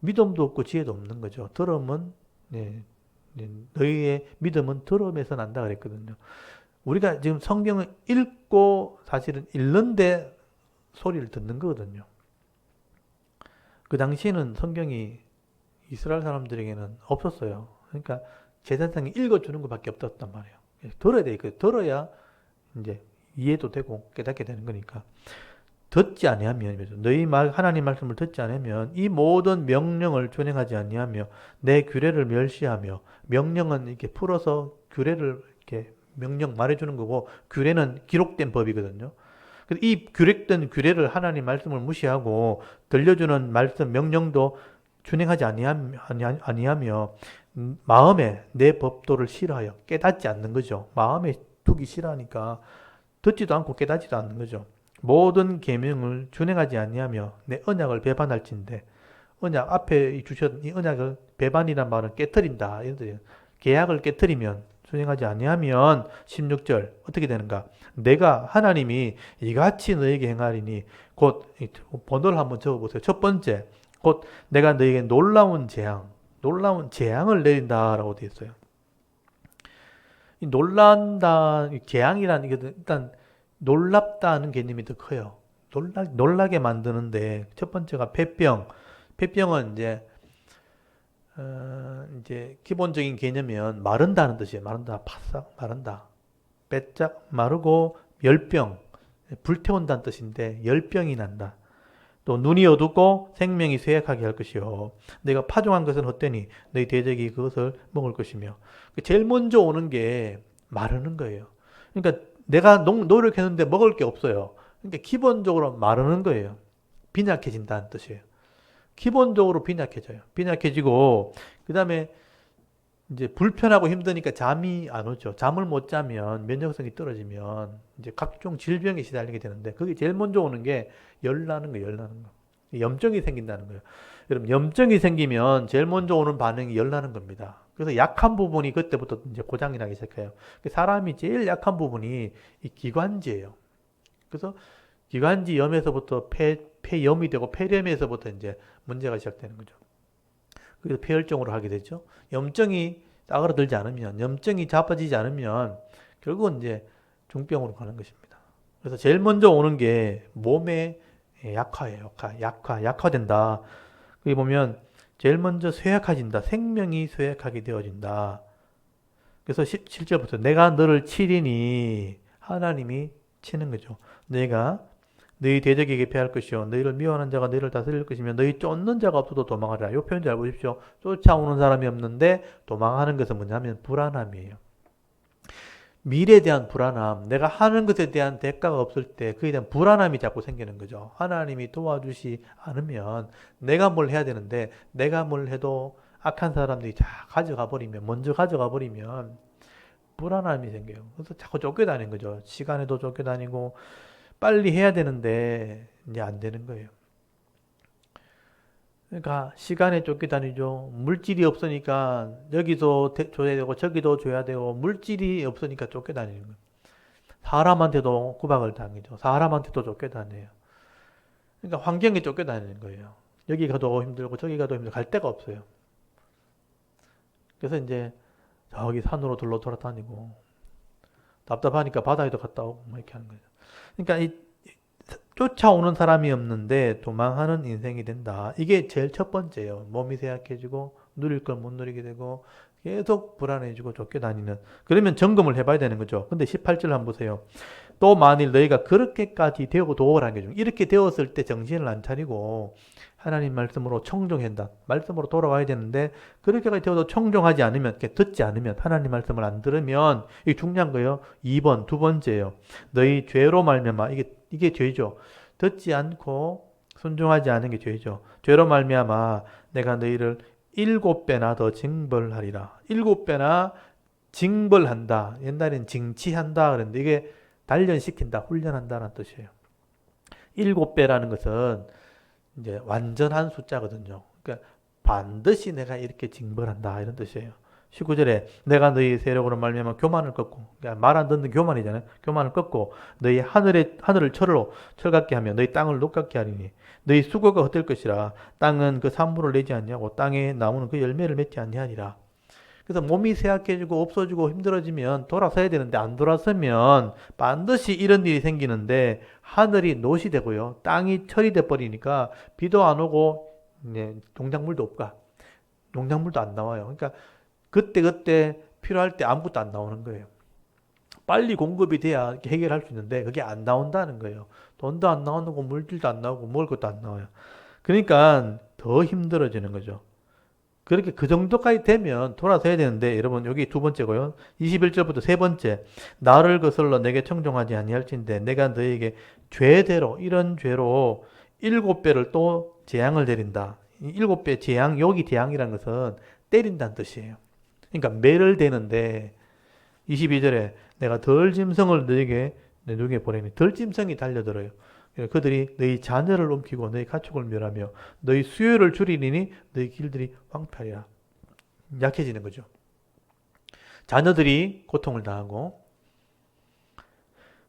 믿음도 없고 지혜도 없는 거죠. 들으면 너희의 믿음은 들음에서 난다 그랬거든요. 우리가 지금 성경을 읽고 사실은 읽는데 소리를 듣는 거거든요. 그 당시에는 성경이 이스라엘 사람들에게는 없었어요. 그러니까 제사장이 읽어주는 것밖에 없었단 말이에요. 들어야 돼. 들어야 이제 이해도 되고 깨닫게 되는 거니까. 듣지 아니하면, 너희 하나님 말씀을 듣지 않으면 이 모든 명령을 준행하지 아니하며 내 규례를 멸시하며, 명령은 이렇게 풀어서 규례를 이렇게 명령 말해주는 거고, 규례는 기록된 법이거든요. 이 기록된 규례를 하나님 말씀을 무시하고 들려주는 말씀 명령도 준행하지 아니하며 마음에 내 법도를 싫어하여 깨닫지 않는 거죠. 마음에 두기 싫어하니까 듣지도 않고 깨닫지도 않는 거죠. 모든 계명을 준행하지 아니하며 내 언약을 배반할진대. 언약 앞에 주셨던 이 언약을, 배반이란 말은 깨트린다. 계약을 깨트리면, 준행하지 아니하면 16절 어떻게 되는가? 내가 하나님이 이같이 너에게 행하리니, 곧 번호를 한번 적어보세요. 첫 번째, 곧 내가 너에게 놀라운 재앙을 내린다라고 되어 있어요. 이 놀란다, 재앙이라는 게 일단 놀랍다는 개념이 더 커요. 놀라게 만드는데, 첫 번째가 폐병은 이제 기본적인 개념이면 마른다는 뜻이에요. 마른다, 바싹 마른다. 빼짝 마르고, 열병, 불태운다는 뜻인데 열병이 난다. 또 눈이 어둡고 생명이 쇠약하게 할 것이요. 내가 파종한 것은 헛되니 너희 대적이 그것을 먹을 것이며. 제일 먼저 오는 게 마르는 거예요. 그러니까 내가 노력했는데 먹을 게 없어요. 그러니까 기본적으로 마르는 거예요. 빈약해진다는 뜻이에요. 기본적으로 빈약해져요. 빈약해지고, 그 다음에 이제 불편하고 힘드니까 잠이 안 오죠. 잠을 못 자면 면역성이 떨어지면 이제 각종 질병에 시달리게 되는데, 그게 제일 먼저 오는 게 열나는 거예요. 열나는 거. 염증이 생긴다는 거예요. 여러분, 염증이 생기면 제일 먼저 오는 반응이 열나는 겁니다. 그래서 약한 부분이 그때부터 이제 고장이 나기 시작해요. 사람이 제일 약한 부분이 이 기관지예요. 그래서 기관지염에서부터 폐염이 되고, 폐렴에서부터 이제 문제가 시작되는 거죠. 그래서 폐혈증으로 하게 되죠. 염증이 싸그라들지 않으면, 염증이 자빠지지 않으면 결국은 이제 중병으로 가는 것입니다. 그래서 제일 먼저 오는 게 몸의 약화예요. 약화된다. 여기 보면 제일 먼저 쇠약해진다. 생명이 쇠약하게 되어진다. 그래서 7절부터 내가 너를 치리니, 하나님이 치는 거죠. 내가 너희 대적에게 패할 것이요 너희를 미워하는 자가 너희를 다스릴 것이며 너희 쫓는 자가 없어도 도망하리라. 이 표현 잘 보십시오. 쫓아오는 사람이 없는데 도망하는 것은 뭐냐면 불안함이에요. 미래에 대한 불안함, 내가 하는 것에 대한 대가가 없을 때 그에 대한 불안함이 자꾸 생기는 거죠. 하나님이 도와주시 않으면 내가 뭘 해야 되는데, 내가 뭘 해도 악한 사람들이 다 먼저 가져가 버리면 불안함이 생겨요. 그래서 자꾸 쫓겨다니는 거죠. 시간에도 쫓겨다니고 빨리 해야 되는데 이제 안 되는 거예요. 그러니까 시간에 쫓겨다니죠. 물질이 없으니까 여기도 줘야 되고 저기도 줘야 되고, 물질이 없으니까 쫓겨다니는 거예요. 사람한테도 구박을 당하죠. 사람한테도 쫓겨다녀요. 그러니까 환경에 쫓겨다니는 거예요. 여기 가도 힘들고 저기 가도 힘들고 갈 데가 없어요. 그래서 이제 저기 산으로 돌아다니고, 답답하니까 바다에도 갔다 오고 뭐 이렇게 하는 거예요. 그러니까 이 쫓아오는 사람이 없는데 도망하는 인생이 된다. 이게 제일 첫 번째예요. 몸이 쇠약해지고 누릴 걸 못 누리게 되고 계속 불안해지고 쫓겨다니는. 그러면 점검을 해봐야 되는 거죠. 근데 18절 한번 보세요. 또 만일 너희가 그렇게까지 되고 도어라는 게 이렇게 되었을 때 정신을 안 차리고 하나님 말씀으로 청종한다. 말씀으로 돌아와야 되는데 그렇게까지 되어도 청종하지 않으면, 듣지 않으면, 하나님 말씀을 안 들으면 이게 중요한 거예요. 2번, 두 번째예요. 너희 죄로 말미암아 이게 죄죠. 듣지 않고 순종하지 않은 게 죄죠. 죄로 말미암아 내가 너희를 7배나 더 징벌하리라. 7배나 징벌한다. 옛날엔 징치한다 그랬는데 이게 단련시킨다, 훈련한다는 뜻이에요. 7배라는 것은 이제 완전한 숫자거든요. 그러니까 반드시 내가 이렇게 징벌한다 이런 뜻이에요. 19절에 내가 너희 세력으로 말미암아 교만을 꺾고, 그러니까 말 안 듣는 교만이잖아요. 교만을 꺾고 너희 하늘을 철로 철같게 하며 너희 땅을 녹같게 하리니 너희 수고가 헛될 것이라. 땅은 그 산물을 내지 않냐고 땅의 나무는 그 열매를 맺지 않냐니라. 그래서 몸이 쇠약해지고 없어지고 힘들어지면 돌아서야 되는데 안 돌아서면 반드시 이런 일이 생기는데 하늘이 노시 되고요. 땅이 철이 돼 버리니까 비도 안 오고 농작물도 없고 농작물도 안 나와요. 그러니까 그때 필요할 때 아무것도 안 나오는 거예요. 빨리 공급이 돼야 해결할 수 있는데 그게 안 나온다는 거예요. 돈도 안 나오고 물질도 안 나오고 먹을 것도 안 나와요. 그러니까 더 힘들어지는 거죠. 그렇게 그 정도까지 되면 돌아서야 되는데 여러분 여기 두 번째고요. 21절부터 세 번째. 나를 거슬러 내게 청종하지 아니할진대 내가 너에게 죄대로 이런 죄로 7배를 또 재앙을 내린다. 7배 재앙, 여기 재앙이라는 것은 때린다는 뜻이에요. 그러니까 매를 대는데 22절에 내가 덜 짐승을 너에게 내 눈에 보내니 덜 짐승이 달려들어요. 그들이 너희 자녀를 옮기고 너희 가축을 멸하며 너희 수요를 줄이리니 너희 길들이 황폐하리라. 약해지는 거죠. 자녀들이 고통을 당하고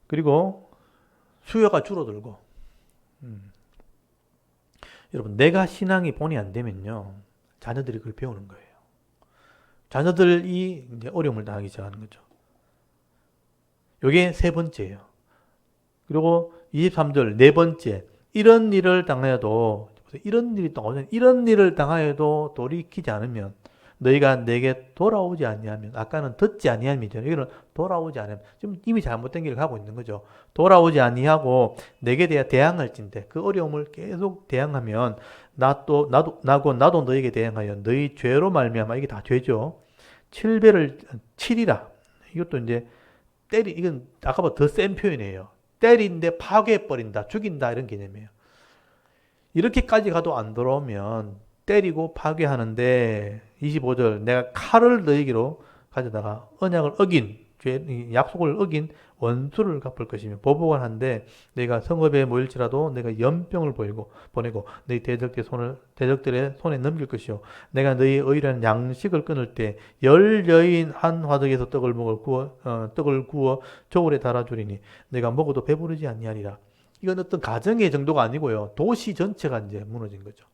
그리고 수요가 줄어들고 여러분 내가 신앙이 본이 안 되면요 자녀들이 그걸 배우는 거예요. 자녀들이 이제 어려움을 당하기 시작하는 거죠. 이게 세 번째예요. 그리고 23절 네 번째. 이런 일을 당하여도 이런 일을 당하여도 돌이키지 않으면 너희가 내게 돌아오지 아니하면 아까는 듣지 아니함이죠. 여기는 돌아오지 않으면 지금 이미 잘못된 길을 가고 있는 거죠. 돌아오지 아니하고 내게 대해 대항할진대 그 어려움을 계속 대항하면 나도 너에게 대항하여 너희 죄로 말미암아 이게 다 죄죠. 7배를 치리라. 이것도 이제 이건 아까보다 더 센 표현이에요. 때린데 파괴해버린다, 죽인다 이런 개념이에요. 이렇게까지 가도 안 돌아오면 때리고 파괴하는데 25절 내가 칼을 너에게로 가져다가 언약을 어긴 약속을 어긴 원수를 갚을 것이며 보복을 한데 내가 성읍에 모일지라도 내가 연병을 보내고 너희 대적들의 손에 넘길 것이요 내가 너희 의리한 양식을 끊을 때 10여인 한 화덕에서 떡을 구워 저울에 달아주리니 내가 먹어도 배부르지 아니하리라. 이건 어떤 가정의 정도가 아니고요 도시 전체가 이제 무너진 거죠.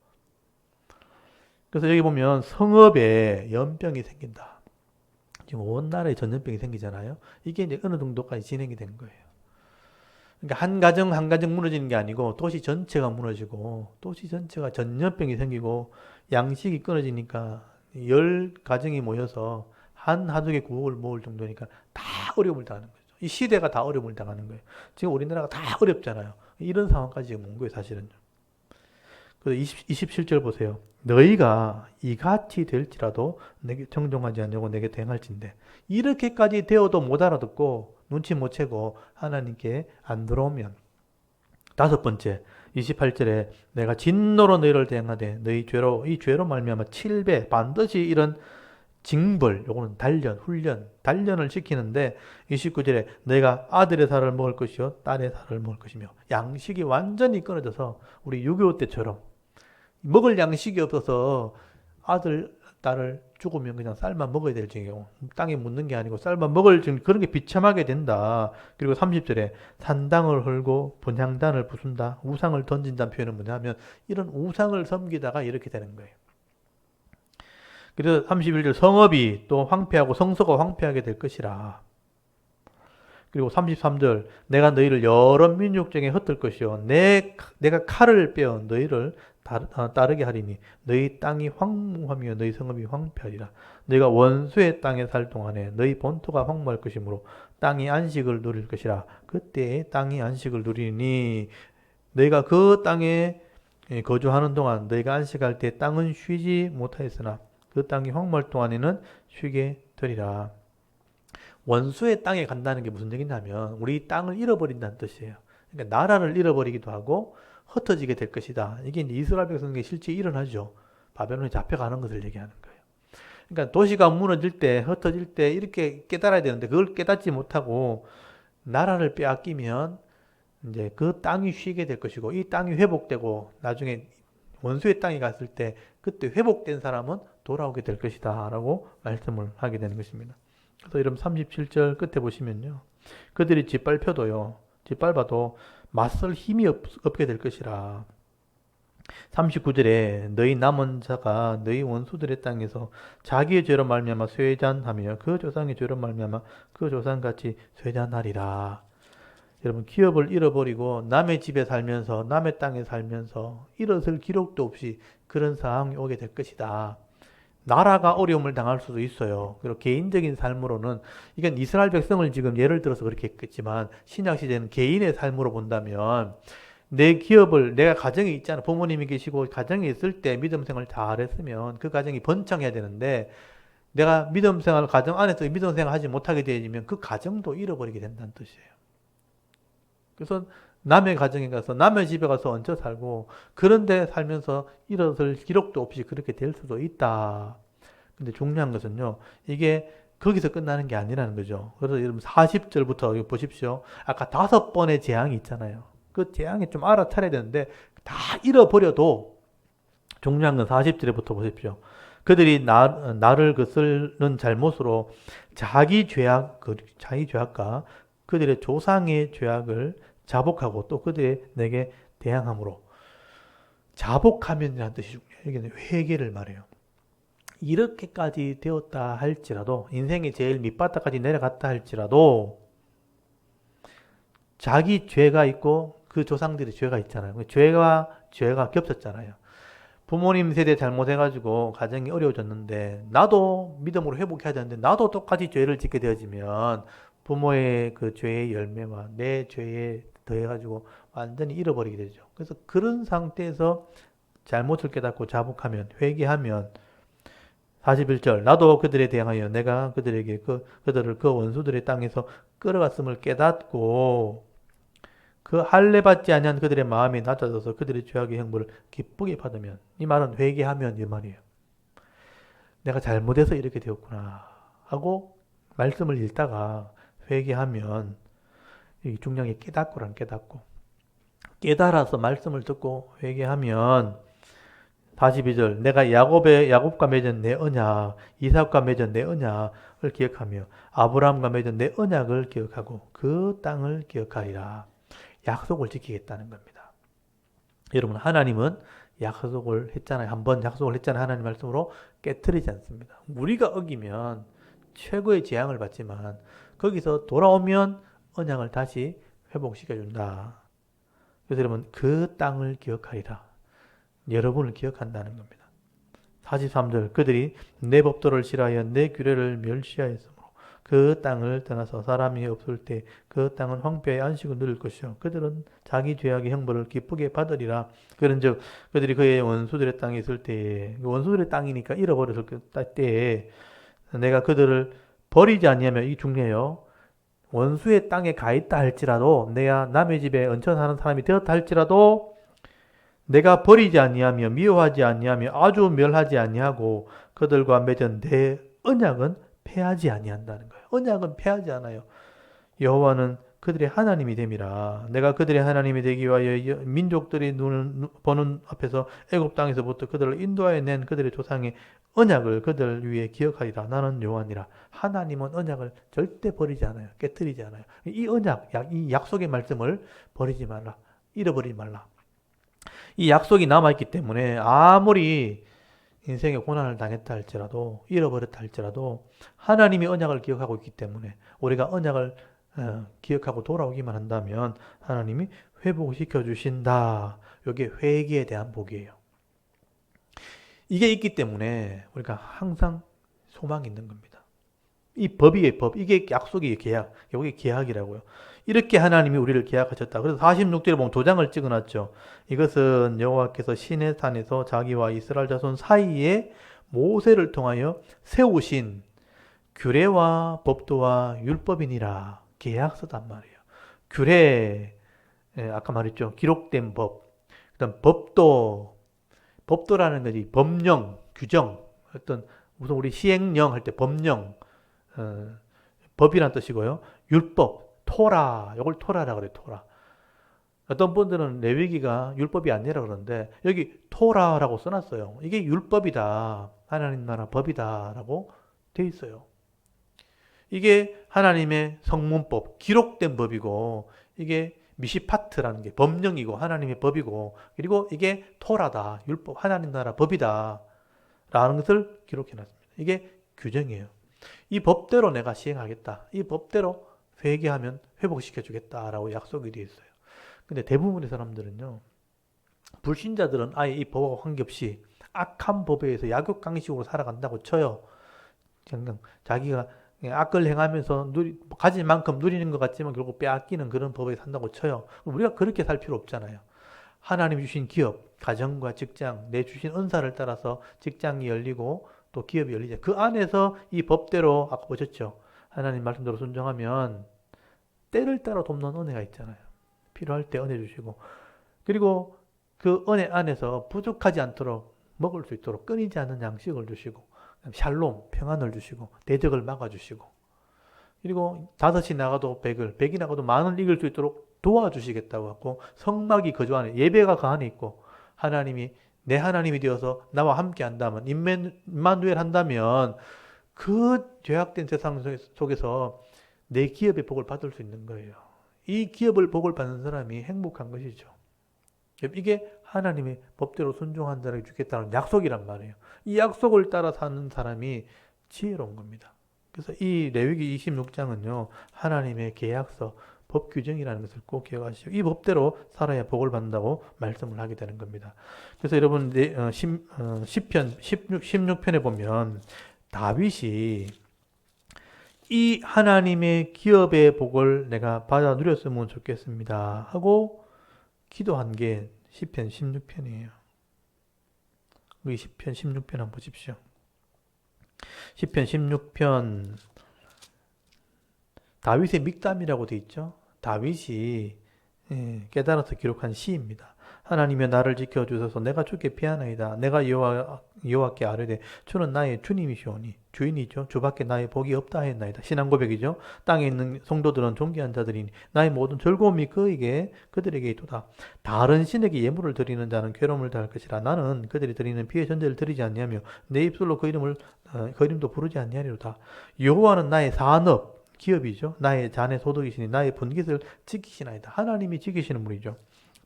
그래서 여기 보면 성읍에 연병이 생긴다. 지금 온 나라에 전염병이 생기잖아요. 이게 이제 어느 정도까지 진행이 된 거예요. 그러니까 한 가정 무너지는 게 아니고 도시 전체가 무너지고 도시 전체가 전염병이 생기고 양식이 끊어지니까 10가정이 모여서 한 하둑에 구억을 모을 정도니까 다 어려움을 당하는 거죠. 이 시대가 다 어려움을 당하는 거예요. 지금 우리나라가 다 어렵잖아요. 이런 상황까지 지금 온 거예요, 사실은요. 그래서 27절 보세요. 너희가 이같이 될지라도 내게 청종하지 않냐고 내게 대응할진대. 이렇게까지 되어도 못 알아듣고 눈치 못 채고 하나님께 안 들어오면 다섯 번째 28절에 내가 진노로 너희를 대응하되 너희 이 죄로 말미암아 7배 반드시 이런 징벌 요거는 단련을 시키는데 29절에 내가 아들의 살을 먹을 것이요 딸의 살을 먹을 것이며 양식이 완전히 끊어져서 우리 6.25 때처럼 먹을 양식이 없어서 아들, 딸을 죽으면 그냥 쌀만 먹어야 될 지경 땅에 묻는 게 아니고 쌀만 먹을 지금 그런 게 비참하게 된다. 그리고 30절에 산당을 헐고 분향단을 부순다. 우상을 던진다는 표현은 뭐냐면 이런 우상을 섬기다가 이렇게 되는 거예요. 그래서 31절 성읍이 또 황폐하고 성소가 황폐하게 될 것이라. 그리고 33절 내가 너희를 여러 민족 중에 흩을 것이요 내가 칼을 빼어 너희를 따르게 하리니 너희 땅이 황무하며 너희 성읍이 황폐하리라. 너희가 원수의 땅에 살 동안에 너희 본토가 황무할 것이므로 땅이 안식을 누릴 것이라. 그때에 땅이 안식을 누리니 너희가 그 땅에 거주하는 동안 너희가 안식할 때 땅은 쉬지 못하였으나 그 땅이 황무할 동안에는 쉬게 되리라. 원수의 땅에 간다는 게 무슨 얘기냐면 우리 땅을 잃어버린다는 뜻이에요. 그러니까 나라를 잃어버리기도 하고 흩어지게 될 것이다. 이게 이제 이스라엘 백성에게 실제 일어나죠. 바벨론에 잡혀가는 것을 얘기하는 거예요. 그러니까 도시가 무너질 때, 흩어질 때 이렇게 깨달아야 되는데 그걸 깨닫지 못하고 나라를 빼앗기면 이제 그 땅이 쉬게 될 것이고 이 땅이 회복되고 나중에 원수의 땅에 갔을 때 그때 회복된 사람은 돌아오게 될 것이다 라고 말씀을 하게 되는 것입니다. 그래서 여러분 37절 끝에 보시면요. 그들이 짓밟아도 맞설 힘이 없게 될 것이라. 39절에 너희 남은 자가 너희 원수들의 땅에서 자기의 죄로 말미암아 쇠잔하며 그 조상의 죄로 말미암아 그 조상같이 쇠잔하리라. 여러분 기업을 잃어버리고 남의 집에 살면서 남의 땅에 살면서 일어설 기록도 없이 그런 상황이 오게 될 것이다. 나라가 어려움을 당할 수도 있어요. 그리고 개인적인 삶으로는 이건 이스라엘 백성을 지금 예를 들어서 그렇게 했겠지만 신약 시대는 개인의 삶으로 본다면 내 기업을 내가 가정에 있잖아. 부모님이 계시고 가정에 있을 때 믿음 생활 잘했으면 그 가정이 번창해야 되는데 내가 믿음 생활 가정 안에서 믿음 생활 하지 못하게 되면 그 가정도 잃어버리게 된다는 뜻이에요. 그래서 남의 가정에 가서 남의 집에 가서 얹혀 살고 그런데 살면서 일어설 기록도 없이 그렇게 될 수도 있다. 근데 중요한 것은요. 이게 거기서 끝나는 게 아니라는 거죠. 그래서 여러분 40절부터 보십시오. 아까 5번의 재앙이 있잖아요. 그 재앙이 좀 알아차려야 되는데 다 잃어버려도 중요한 건 40절부터 보십시오. 그들이 나를 쓰는 잘못으로 자기 죄악과 그들의 조상의 죄악을 자복하고 또 그들의 내게 대항함으로 자복하면이라는 뜻이 중요해요. 여기는 회개를 말해요. 이렇게까지 되었다 할지라도 인생의 제일 밑바닥까지 내려갔다 할지라도 자기 죄가 있고 그 조상들의 죄가 있잖아요. 죄가 겹쳤잖아요. 부모님 세대 잘못해가지고 가정이 어려워졌는데 나도 믿음으로 회복해야 되는데 나도 똑같이 죄를 짓게 되어지면 부모의 그 죄의 열매와 내 죄에 더해가지고 완전히 잃어버리게 되죠. 그래서 그런 상태에서 잘못을 깨닫고 자복하면 회개하면 41절 나도 그들에 대하여 내가 그들에게 그들을 그 원수들의 땅에서 끌어갔음을 깨닫고 그 할례 받지 아니한 그들의 마음이 낮아져서 그들의 죄악의 형벌을 기쁘게 받으면 이 말은 회개하면 이 말이에요. 내가 잘못해서 이렇게 되었구나 하고 말씀을 읽다가 회개하면 이 중요한 게 깨닫고란 깨닫고 깨달아서 말씀을 듣고 회개하면 42절 내가 야곱과 맺은 내 언약 이삭과 맺은 내 언약을 기억하며 아브라함과 맺은 내 언약을 기억하고 그 땅을 기억하리라. 약속을 지키겠다는 겁니다. 여러분 하나님은 약속을 했잖아요. 한번 약속을 했잖아요. 하나님 말씀으로 깨트리지 않습니다. 우리가 어기면 최고의 재앙을 받지만 거기서 돌아오면 언약을 다시 회복시켜준다. 그래서 여러분 그 땅을 기억하리라. 여러분을 기억한다는 겁니다. 43절 그들이 내 법도를 싫어하여 내 규례를 멸시하였으므로 그 땅을 떠나서 사람이 없을 때 그 땅은 황폐의 안식을 누릴 것이요 그들은 자기 죄악의 형벌을 기쁘게 받으리라. 그런즉 그들이 그의 원수들의 땅에 있을 때에 원수들의 땅이니까 잃어버렸을 때에 내가 그들을 버리지 아니하며 이 중요해요. 원수의 땅에 가 있다 할지라도 내가 남의 집에 얹혀 사는 사람이 되었다 할지라도 내가 버리지 아니하며 미워하지 아니하며 아주 멸하지 아니하고 그들과 맺은 내 언약은 패하지 아니한다는 거예요. 언약은 패하지 않아요. 여호와는 그들의 하나님이 됨이라. 내가 그들의 하나님이 되기 위하여 민족들이 눈을 보는 앞에서 애굽 땅에서부터 그들을 인도하여 낸 그들의 조상의 언약을 그들 위에 기억하리라. 나는 여호와니라. 하나님은 언약을 절대 버리지 않아요. 깨뜨리지 않아요. 이 언약, 이 약속의 말씀을 버리지 말라. 잃어버리지 말라. 이 약속이 남아있기 때문에 아무리 인생의 고난을 당했다 할지라도 잃어버렸다 할지라도 하나님이 언약을 기억하고 있기 때문에 우리가 언약을 기억하고 돌아오기만 한다면 하나님이 회복시켜 주신다. 이게 회개에 대한 복이에요. 이게 있기 때문에 우리가 항상 소망이 있는 겁니다. 이 법이 법, 이게 약속이 계약, 여기 계약이라고요. 이렇게 하나님이 우리를 계약하셨다. 그래서 46절에 보면 도장을 찍어놨죠. 이것은 여호와께서 시내산에서 자기와 이스라엘 자손 사이에 모세를 통하여 세우신 규례와 법도와 율법이니라. 계약서단 말이에요. 규례, 아까 말했죠. 기록된 법. 그다음 법도, 법도라는 거지. 법령, 규정. 어떤 무슨 우리 시행령 할 때 법령, 법이란 뜻이고요. 율법, 토라. 이걸 토라라 그래요. 토라. 어떤 분들은 레위기가 율법이 아니라 그러는데 여기 토라라고 써놨어요. 이게 율법이다. 하나님 나라 법이다라고 돼 있어요. 이게 하나님의 성문법, 기록된 법이고 이게 미시파트라는 게 법령이고 하나님의 법이고 그리고 이게 토라다. 율법, 하나님 나라 법이다. 라는 것을 기록해 놨습니다. 이게 규정이에요. 이 법대로 내가 시행하겠다. 이 법대로 회개하면 회복시켜 주겠다라고 약속이 되어 있어요. 근데 대부분의 사람들은요. 불신자들은 아예 이 법과 관계없이 악한 법에 의해서 약육강식으로 살아간다고 쳐요. 그냥 자기가 악을 행하면서 가진 만큼 누리는 것 같지만 결국 빼앗기는 그런 법에 산다고 쳐요. 우리가 그렇게 살 필요 없잖아요. 하나님 주신 기업, 가정과 직장, 내 주신 은사를 따라서 직장이 열리고 또 기업이 열리죠. 그 안에서 이 법대로 아까 보셨죠. 하나님 말씀대로 순종하면 때를 따라 돕는 은혜가 있잖아요. 필요할 때 은혜 주시고 그리고 그 은혜 안에서 부족하지 않도록 먹을 수 있도록 끊이지 않는 양식을 주시고 샬롬, 평안을 주시고 대적을 막아주시고 그리고 5이 나가도 100이 나가도 만을 이길 수 있도록 도와주시겠다고 하고 성막이 거주 안에 예배가 그 안에 있고 하나님이 내 하나님이 되어서 나와 함께 한다면 임마누엘 한다면 그 죄악된 세상 속에서 내 기업의 복을 받을 수 있는 거예요. 이 기업을 복을 받는 사람이 행복한 것이죠. 이게 하나님의 법대로 순종한 자에게 주겠다는 약속이란 말이에요. 이 약속을 따라 사는 사람이 지혜로운 겁니다. 그래서 이 레위기 26장은요. 하나님의 계약서, 법 규정이라는 것을 꼭 기억하시고 이 법대로 살아야 복을 받는다고 말씀을 하게 되는 겁니다. 그래서 여러분 시편 16편에 보면 다윗이 이 하나님의 기업의 복을 내가 받아 누렸으면 좋겠습니다 하고 기도한 게 시편 16편이에요. 우리 시편 16편 한번 보십시오. 시편 16편 다윗의 믹담이라고 돼 있죠. 다윗이 깨달아서 기록한 시입니다. 하나님이여 나를 지켜주소서 내가 주께 피하나이다. 내가 여호와께 아뢰되 주는 나의 주님이시오니 주인이죠. 주밖에 나의 복이 없다 하였나이다. 신앙 고백이죠. 땅에 있는 성도들은 존귀한 자들이니 나의 모든 즐거움이 그들에게 있도다. 다른 신에게 예물을 드리는 자는 괴로움을 당할 것이라. 나는 그들이 드리는 피의 전제를 드리지 아니하며 내 입술로 그 이름도 부르지 아니하리로다. 여호와는 나의 산업 기업이죠. 나의 잔의 소득이시니 나의 분깃을 지키시나이다. 하나님이 지키시는 분이죠.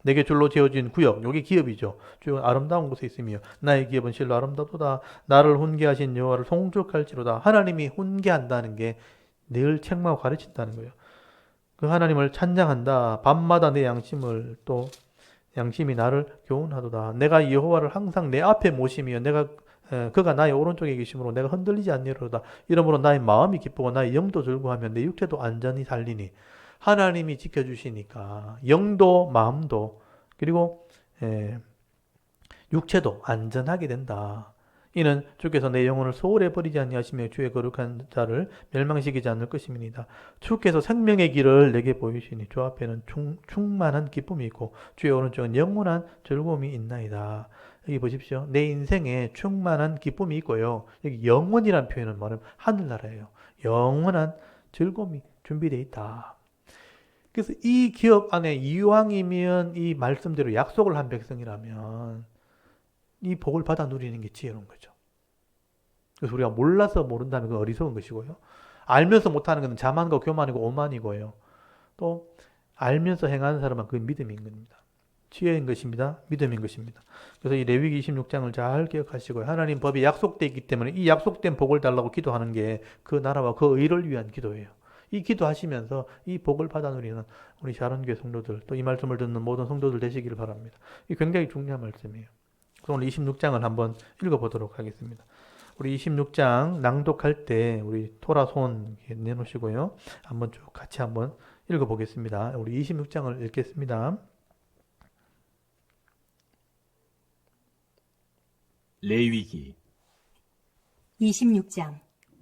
내게 줄로 지어진 구역, 여기 기업이죠. 주 아름다운 곳에 있으며 나의 기업은 실로 아름답도다. 나를 훈계하신 여호와를 송축할지로다. 하나님이 훈계한다는 게 늘 책망하고 가르친다는 거예요. 그 하나님을 찬양한다. 밤마다 내 양심을 또 양심이 나를 교훈하도다. 내가 여호와를 항상 내 앞에 모시며 그가 나의 오른쪽에 계심으로 내가 흔들리지 않으리로다. 이러므로 나의 마음이 기쁘고 나의 영도 즐거워하며 내 육체도 안전히 살리니. 하나님이 지켜주시니까 영도 마음도 그리고 육체도 안전하게 된다. 이는 주께서 내 영혼을 소홀히 버리지 아니하시며 주의 거룩한 자를 멸망시키지 않을 것임이니이다. 주께서 생명의 길을 내게 보이시니 주 앞에는 충만한 기쁨이 있고 주의 오른쪽은 영원한 즐거움이 있나이다. 여기 보십시오. 내 인생에 충만한 기쁨이 있고요. 여기 영원이라는 표현은 뭐냐면 하늘나라예요. 영원한 즐거움이 준비되어 있다. 그래서 이 기업 안에 이왕이면 이 말씀대로 약속을 한 백성이라면 이 복을 받아 누리는 게 지혜로운 거죠. 그래서 우리가 몰라서 모른다는 건 어리석은 것이고요. 알면서 못하는 것은 자만과 교만이고 오만이고요. 또 알면서 행하는 사람은 그게 믿음인 겁니다. 지혜인 것입니다. 믿음인 것입니다. 그래서 이 레위기 26장을 잘 기억하시고요. 하나님 법이 약속되어 있기 때문에 이 약속된 복을 달라고 기도하는 게 그 나라와 그 의를 위한 기도예요. 이 기도하시면서 이 복을 받아 누리는 우리 샤론교회 성도들 또 이 말씀을 듣는 모든 성도들 되시기를 바랍니다. 이 굉장히 중요한 말씀이에요. 오늘 26장을 한번 읽어보도록 하겠습니다. 우리 26장 낭독할 때 우리 토라 손 내놓으시고요. 한번 쭉 같이 한번 읽어보겠습니다. 우리 26장을 읽겠습니다. 레위기 26장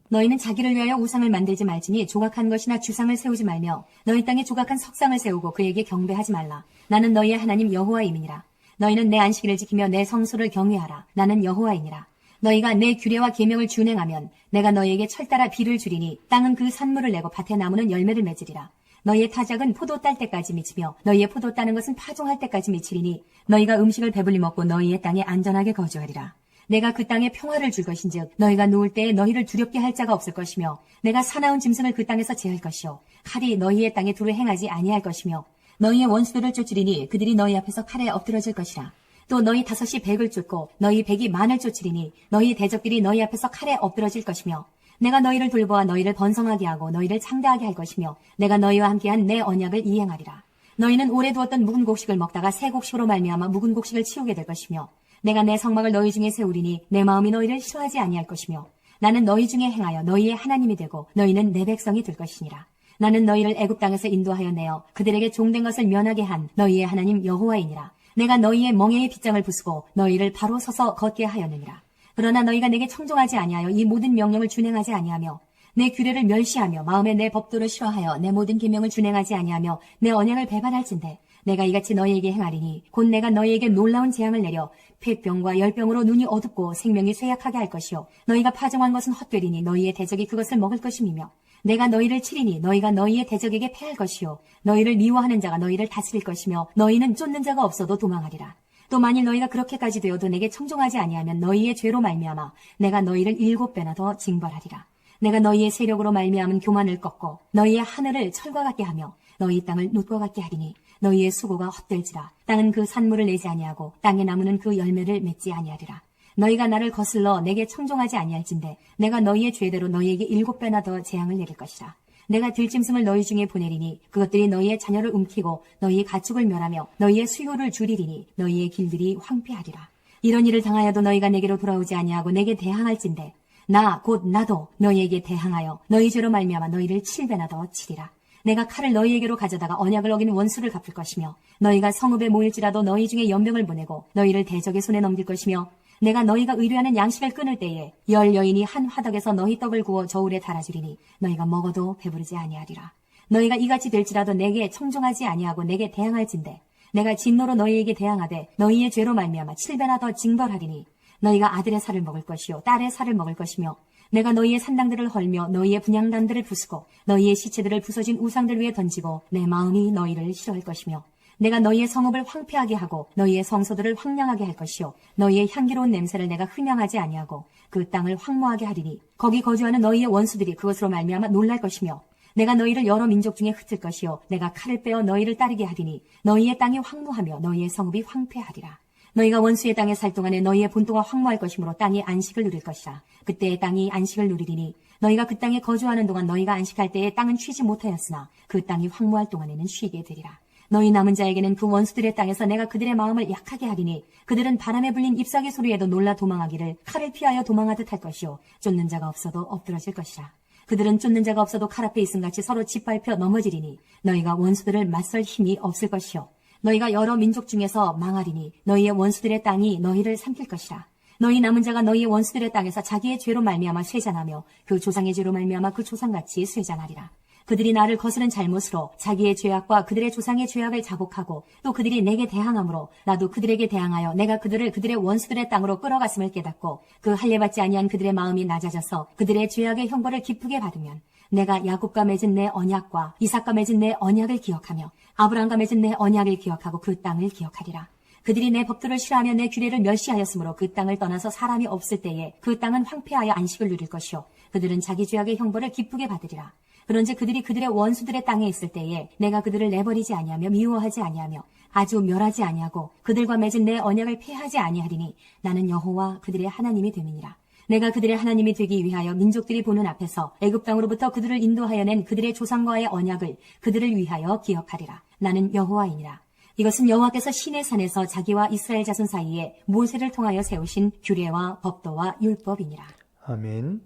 너희는 자기를 위하여 우상을 만들지 말지니 조각한 것이나 주상을 세우지 말며 너희 땅에 조각한 석상을 세우고 그에게 경배하지 말라. 나는 너희의 하나님 여호와임이니라. 너희는 내 안식일을 지키며 내 성소를 경외하라. 나는 여호와이니라. 너희가 내 규례와 계명을 준행하면 내가 너희에게 철따라 비를 주리니 땅은 그 산물을 내고 밭의 나무는 열매를 맺으리라. 너희의 타작은 포도 딸 때까지 미치며 너희의 포도 따는 것은 파종할 때까지 미치리니 너희가 음식을 배불리 먹고 너희의 땅에 안전하게 거주하리라. 내가 그 땅에 평화를 줄 것인즉 너희가 누울 때에 너희를 두렵게 할 자가 없을 것이며 내가 사나운 짐승을 그 땅에서 제할 것이요 칼이 너희의 땅에 두루 행하지 아니할 것이며 너희의 원수들을 쫓으리니 그들이 너희 앞에서 칼에 엎드러질 것이라. 또 너희 다섯이 백을 쫓고 너희 백이 만을 쫓으리니 너희 대적들이 너희 앞에서 칼에 엎드러질 것이며 내가 너희를 돌보아 너희를 번성하게 하고 너희를 창대하게 할 것이며 내가 너희와 함께한 내 언약을 이행하리라. 너희는 오래 두었던 묵은 곡식을 먹다가 새 곡식으로 말미암아 묵은 곡식을 치우게 될 것이며 내가 내 성막을 너희 중에 세우리니 내 마음이 너희를 싫어하지 아니할 것이며 나는 너희 중에 행하여 너희의 하나님이 되고 너희는 내 백성이 될 것이니라. 나는 너희를 애굽 땅에서 인도하여 내어 그들에게 종된 것을 면하게 한 너희의 하나님 여호와이니라. 내가 너희의 멍에의 빗장을 부수고 너희를 바로 서서 걷게 하였느니라. 그러나 너희가 내게 청종하지 아니하여 이 모든 명령을 준행하지 아니하며 내 규례를 멸시하며 마음에 내 법도를 싫어하여 내 모든 계명을 준행하지 아니하며 내 언약을 배반할진대 내가 이같이 너희에게 행하리니 곧 내가 너희에게 놀라운 재앙을 내려 폐병과 열병으로 눈이 어둡고 생명이 쇠약하게 할 것이요 너희가 파종한 것은 헛되리니 너희의 대적이 그것을 먹을 것임이며 내가 너희를 치리니 너희가 너희의 대적에게 패할 것이요 너희를 미워하는 자가 너희를 다스릴 것이며 너희는 쫓는 자가 없어도 도망하리라. 또 만일 너희가 그렇게까지 되어도 내게 청종하지 아니하면 너희의 죄로 말미암아 내가 너희를 7배나 더 징벌하리라. 내가 너희의 세력으로 말미암은 교만을 꺾고 너희의 하늘을 철과 같게 하며 너희 땅을 놋과 같게 하리니 너희의 수고가 헛될지라. 땅은 그 산물을 내지 아니하고 땅의 나무는 그 열매를 맺지 아니하리라. 너희가 나를 거슬러 내게 청종하지 아니할진대 내가 너희의 죄대로 너희에게 7배나 더 재앙을 내릴 것이라. 내가 들짐승을 너희 중에 보내리니 그것들이 너희의 자녀를 움키고 너희의 가축을 멸하며 너희의 수요를 줄이리니 너희의 길들이 황폐하리라. 이런 일을 당하여도 너희가 내게로 돌아오지 아니하고 내게 대항할진대 나 곧 나도 너희에게 대항하여 너희 죄로 말미암아 너희를 7배나 더 치리라. 내가 칼을 너희에게로 가져다가 언약을 어긴 원수를 갚을 것이며 너희가 성읍에 모일지라도 너희 중에 연병을 보내고 너희를 대적의 손에 넘길 것이며 내가 너희가 의뢰하는 양식을 끊을 때에 10 여인이 한 화덕에서 너희 떡을 구워 저울에 달아주리니 너희가 먹어도 배부르지 아니하리라. 너희가 이같이 될지라도 내게 청종하지 아니하고 내게 대항할진대 내가 진노로 너희에게 대항하되 너희의 죄로 말미암아 7배나 더 징벌하리니 너희가 아들의 살을 먹을 것이요 딸의 살을 먹을 것이며 내가 너희의 산당들을 헐며 너희의 분향단들을 부수고 너희의 시체들을 부서진 우상들 위에 던지고 내 마음이 너희를 싫어할 것이며 내가 너희의 성읍을 황폐하게 하고 너희의 성소들을 황량하게 할 것이요 너희의 향기로운 냄새를 내가 흠양하지 아니하고 그 땅을 황무하게 하리니 거기 거주하는 너희의 원수들이 그것으로 말미암아 놀랄 것이며 내가 너희를 여러 민족 중에 흩을 것이요 내가 칼을 빼어 너희를 따르게 하리니 너희의 땅이 황무하며 너희의 성읍이 황폐하리라. 너희가 원수의 땅에 살 동안에 너희의 본토가 황무할 것이므로 땅이 안식을 누릴 것이라. 그때의 땅이 안식을 누리리니 너희가 그 땅에 거주하는 동안 너희가 안식할 때에 땅은 쉬지 못하였으나 그 땅이 황무할 동안에는 쉬게 되리라. 너희 남은 자에게는 그 원수들의 땅에서 내가 그들의 마음을 약하게 하리니 그들은 바람에 불린 잎사귀 소리에도 놀라 도망하기를 칼을 피하여 도망하듯 할 것이요 쫓는 자가 없어도 엎드러질 것이라. 그들은 쫓는 자가 없어도 칼 앞에 있음같이 서로 짓밟혀 넘어지리니 너희가 원수들을 맞설 힘이 없을 것이요 너희가 여러 민족 중에서 망하리니 너희의 원수들의 땅이 너희를 삼킬 것이라. 너희 남은 자가 너희의 원수들의 땅에서 자기의 죄로 말미암아 쇠잔하며 그 조상의 죄로 말미암아 그 조상같이 쇠잔하리라. 그들이 나를 거스른 잘못으로 자기의 죄악과 그들의 조상의 죄악을 자복하고 또 그들이 내게 대항함으로 나도 그들에게 대항하여 내가 그들을 그들의 원수들의 땅으로 끌어갔음을 깨닫고 그 할례받지 아니한 그들의 마음이 낮아져서 그들의 죄악의 형벌을 기쁘게 받으면 내가 야곱과 맺은 내 언약과 이삭과 맺은 내 언약을 기억하며 아브라함과 맺은 내 언약을 기억하고 그 땅을 기억하리라. 그들이 내 법도를 싫어하며 내 규례를 멸시하였으므로 그 땅을 떠나서 사람이 없을 때에 그 땅은 황폐하여 안식을 누릴 것이요 그들은 자기 죄악의 형벌을 기쁘게 받으리라. 그런즉 그들이 그들의 원수들의 땅에 있을 때에 내가 그들을 내버리지 아니하며 미워하지 아니하며 아주 멸하지 아니하고 그들과 맺은 내 언약을 폐하지 아니하리니 나는 여호와 그들의 하나님이 됨이니라. 내가 그들의 하나님이 되기 위하여 민족들이 보는 앞에서 애굽 땅으로부터 그들을 인도하여 낸 그들의 조상과의 언약을 그들을 위하여 기억하리라. 나는 여호와이니라. 이것은 여호와께서 시내 산에서 자기와 이스라엘 자손 사이에 모세를 통하여 세우신 규례와 법도와 율법이니라. 아멘.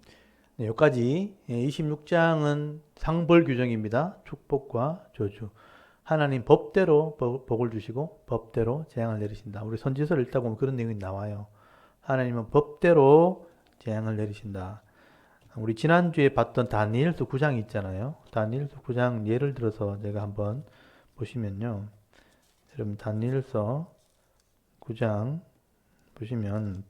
네, 여기까지 26장은 상벌 규정입니다. 축복과 저주. 하나님 법대로 복을 주시고 법대로 재앙을 내리신다. 우리 선지서를 읽다 보면 그런 내용이 나와요. 하나님은 법대로 재앙을 내리신다. 우리 지난주에 봤던 다니엘서 9장이 있잖아요. 다니엘서 9장 예를 들어서 제가 한번 보시면요. 여러분 다니엘서 9장 보시면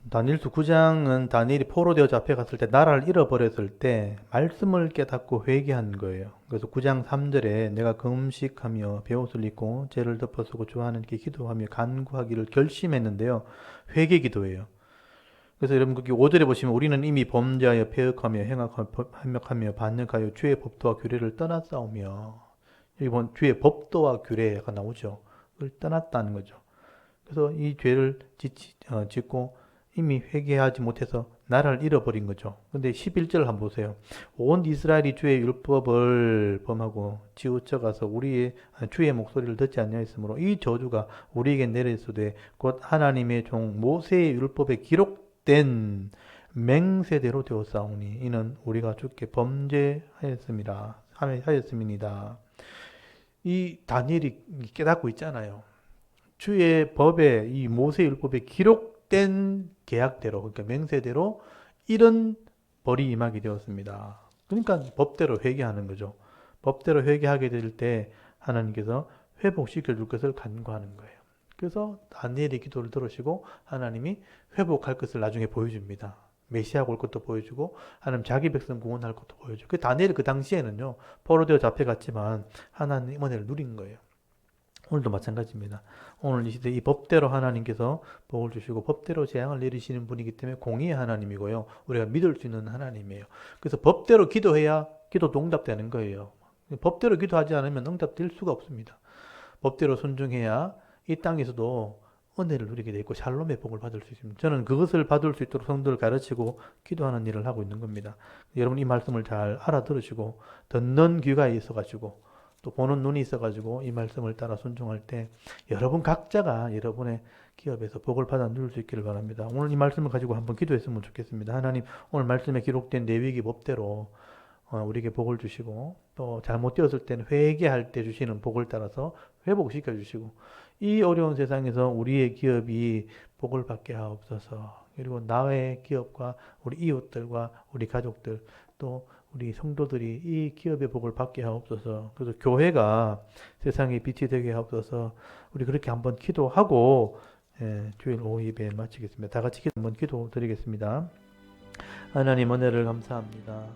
다니엘서 9장은 다니엘이 포로되어 잡혀갔을 때 나라를 잃어버렸을 때 말씀을 깨닫고 회개한 거예요. 그래서 9장 3절에 내가 금식하며 베옷을 입고 죄를 덮어쓰고 주 하나님께 기도하며 간구하기를 결심했는데요. 회개 기도예요. 그래서 여러분 거기 5절에 보시면 우리는 이미 범죄하여 패역하며 행악하며 반역하여 주의 법도와 규례를 떠났사오며 여기 보면 주의 법도와 규례가 나오죠. 그걸 떠났다는 거죠. 그래서 이 죄를 짓고 이미 회개하지 못해서 나라를 잃어버린 거죠. 근데 11절 한번 보세요. 온 이스라엘이 주의 율법을 범하고 치우쳐가서 주의 목소리를 듣지 아니하였으므로 이 저주가 우리에게 내렸으되 곧 하나님의 종 모세의 율법에 기록된 맹세대로 되었사오니 이는 우리가 주께 범죄하였습니다. 이 다니엘이 깨닫고 있잖아요. 주의 법에 이 모세 율법에 기록된 계약대로 그러니까 맹세대로 이런 벌이 임하게 되었습니다. 그러니까 법대로 회개하는 거죠. 법대로 회개하게 될 때 하나님께서 회복시켜 줄 것을 간구하는 거예요. 그래서 다니엘의 기도를 들으시고 하나님이 회복할 것을 나중에 보여줍니다. 메시아가 올 것도 보여주고 하나님 자기 백성 구원할 것도 보여주고 그 다니엘이 그 당시에는요 포로되어 잡혀갔지만 하나님 은혜를 누린 거예요. 오늘도 마찬가지입니다. 오늘 이 시대 이 법대로 하나님께서 복을 주시고 법대로 재앙을 내리시는 분이기 때문에 공의의 하나님이고요. 우리가 믿을 수 있는 하나님이에요. 그래서 법대로 기도해야 기도도 응답되는 거예요. 법대로 기도하지 않으면 응답될 수가 없습니다. 법대로 순종해야 이 땅에서도 은혜를 누리게 되고 샬롬의 복을 받을 수 있습니다. 저는 그것을 받을 수 있도록 성도를 가르치고 기도하는 일을 하고 있는 겁니다. 여러분 이 말씀을 잘 알아들으시고 듣는 귀가 있어가지고 또 보는 눈이 있어가지고 이 말씀을 따라 순종할 때 여러분 각자가 여러분의 기업에서 복을 받아 누릴 수 있기를 바랍니다. 오늘 이 말씀을 가지고 한번 기도했으면 좋겠습니다. 하나님 오늘 말씀에 기록된 레위기 법대로 우리에게 복을 주시고 또 잘못되었을 때는 회개할 때 주시는 복을 따라서 회복시켜 주시고 이 어려운 세상에서 우리의 기업이 복을 받게 하옵소서. 그리고 나의 기업과 우리 이웃들과 우리 가족들 또 우리 성도들이 이 기업의 복을 받게 하옵소서. 그래서 교회가 세상의 빛이 되게 하옵소서. 우리 그렇게 한번 기도하고 주일 오후 예배 마치겠습니다. 다 같이 한번 기도 드리겠습니다. 하나님 은혜를 감사합니다.